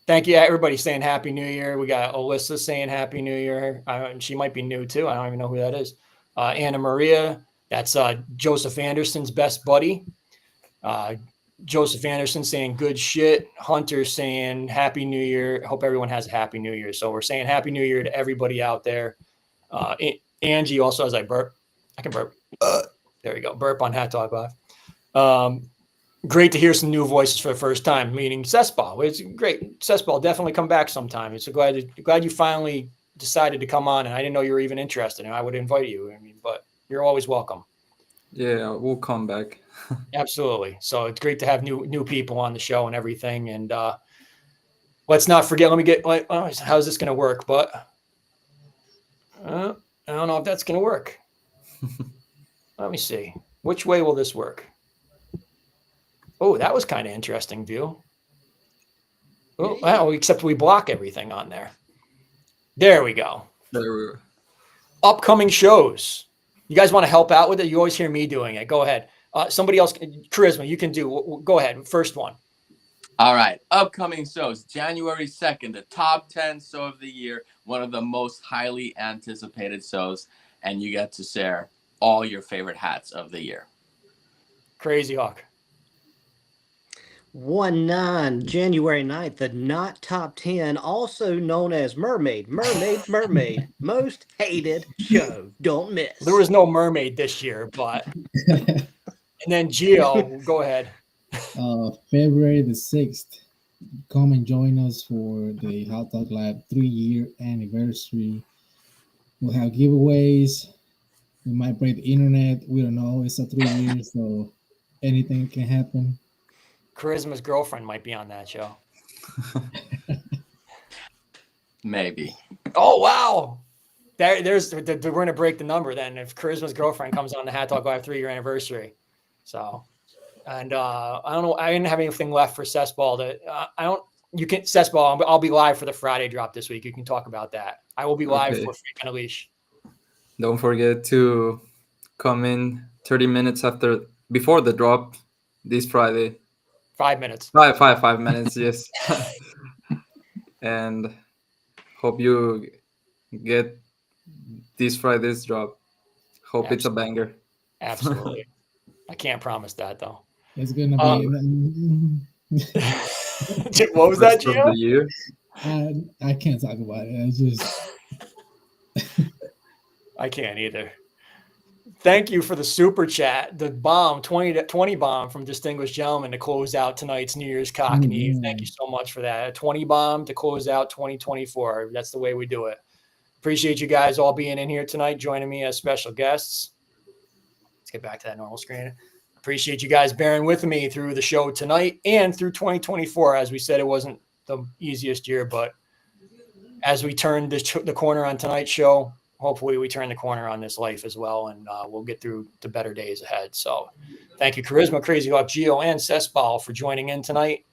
thank you, everybody saying Happy New Year. We got Alyssa saying Happy New Year. She might be new too. I don't even know who that is. Anna Maria, that's Joseph Anderson's best buddy. Joseph Anderson saying good shit. Hunter saying Happy New Year. Hope everyone has a Happy New Year. So we're saying Happy New Year to everybody out there. Angie also, as I burp, I can burp. There we go. Burp on Hat Talk Live. Great to hear some new voices for the first time, meaning Cessball. It's great. Cessball, definitely come back sometime. It's glad you finally decided to come on, and I didn't know you were even interested, and I would invite you. I mean, but you're always welcome. Yeah, we'll come back. Absolutely. So it's great to have new people on the show and everything. And let's not forget. Let me get. How's this going to work? But I don't know if that's going to work. Let me see. Which way will this work? Oh, that was kind of interesting view. Oh, wow, except we block everything on there. There we go. There we go. Upcoming shows. You guys want to help out with it? You always hear me doing it. Go ahead. Somebody else, Charisma, you can do. Go ahead. First one. All right. Upcoming shows. January 2nd, the top 10 show of the year. One of the most highly anticipated shows. And you get to share all your favorite hats of the year. Crazy Hawk. 1/9, January 9th, the Not Top 10, also known as Mermaid, most hated show. Don't miss. There was no mermaid this year, but and then Gio, go ahead. February the 6th, come and join us for the Hot Talk Live 3-year anniversary. We'll have giveaways. We might break the internet. We don't know. It's a 3 years, so anything can happen. Charisma's girlfriend might be on that show. Maybe. Oh, wow. We're going to break the number then if Charisma's girlfriend comes on the Hat Talk Live 3-year anniversary. So, and I don't know. I didn't have anything left for Cessball. Cessball, I'll be live for the Friday drop this week. You can talk about that. I will be live for Freak on a Leash. Don't forget to come in 30 minutes before the drop this Friday. 5 minutes. 5 minutes, yes. And hope you get this Friday's drop. Hope Absolutely. It's a banger. Absolutely. I can't promise that though. It's gonna be. What was that, Rest of the Gio? year. I can't talk about it. I just. I can't either. Thank you for the super chat, the bomb, 20 bomb from Distinguished Gentleman to close out tonight's New Year's Cockin Eve. Thank you so much for that. A 20 bomb to close out 2024. That's the way we do it. Appreciate you guys all being in here tonight, joining me as special guests. Let's get back to that normal screen. Appreciate you guys bearing with me through the show tonight and through 2024. As we said, it wasn't the easiest year, but as we turned the corner on tonight's show, hopefully we turn the corner on this life as well, and we'll get through the better days ahead. So thank you, Charisma, Crazy Hawk, Gio, and Cessball for joining in tonight.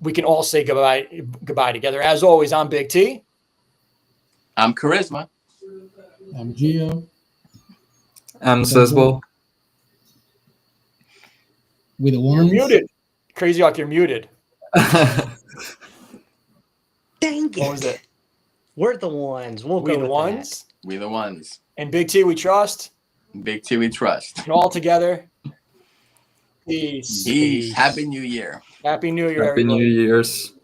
We can all say goodbye together. As always, I'm Big T. I'm Charisma. I'm Gio. I'm Cessball. With the ones. You're muted. Crazy Hawk, you're muted. Dang it. What was it? We're the ones. We'll We go the with ones. We the ones. And Big T, we trust. Big T, we trust. And all together. Peace. Peace. Happy New Year. Happy New Year, Happy everybody. New Year's.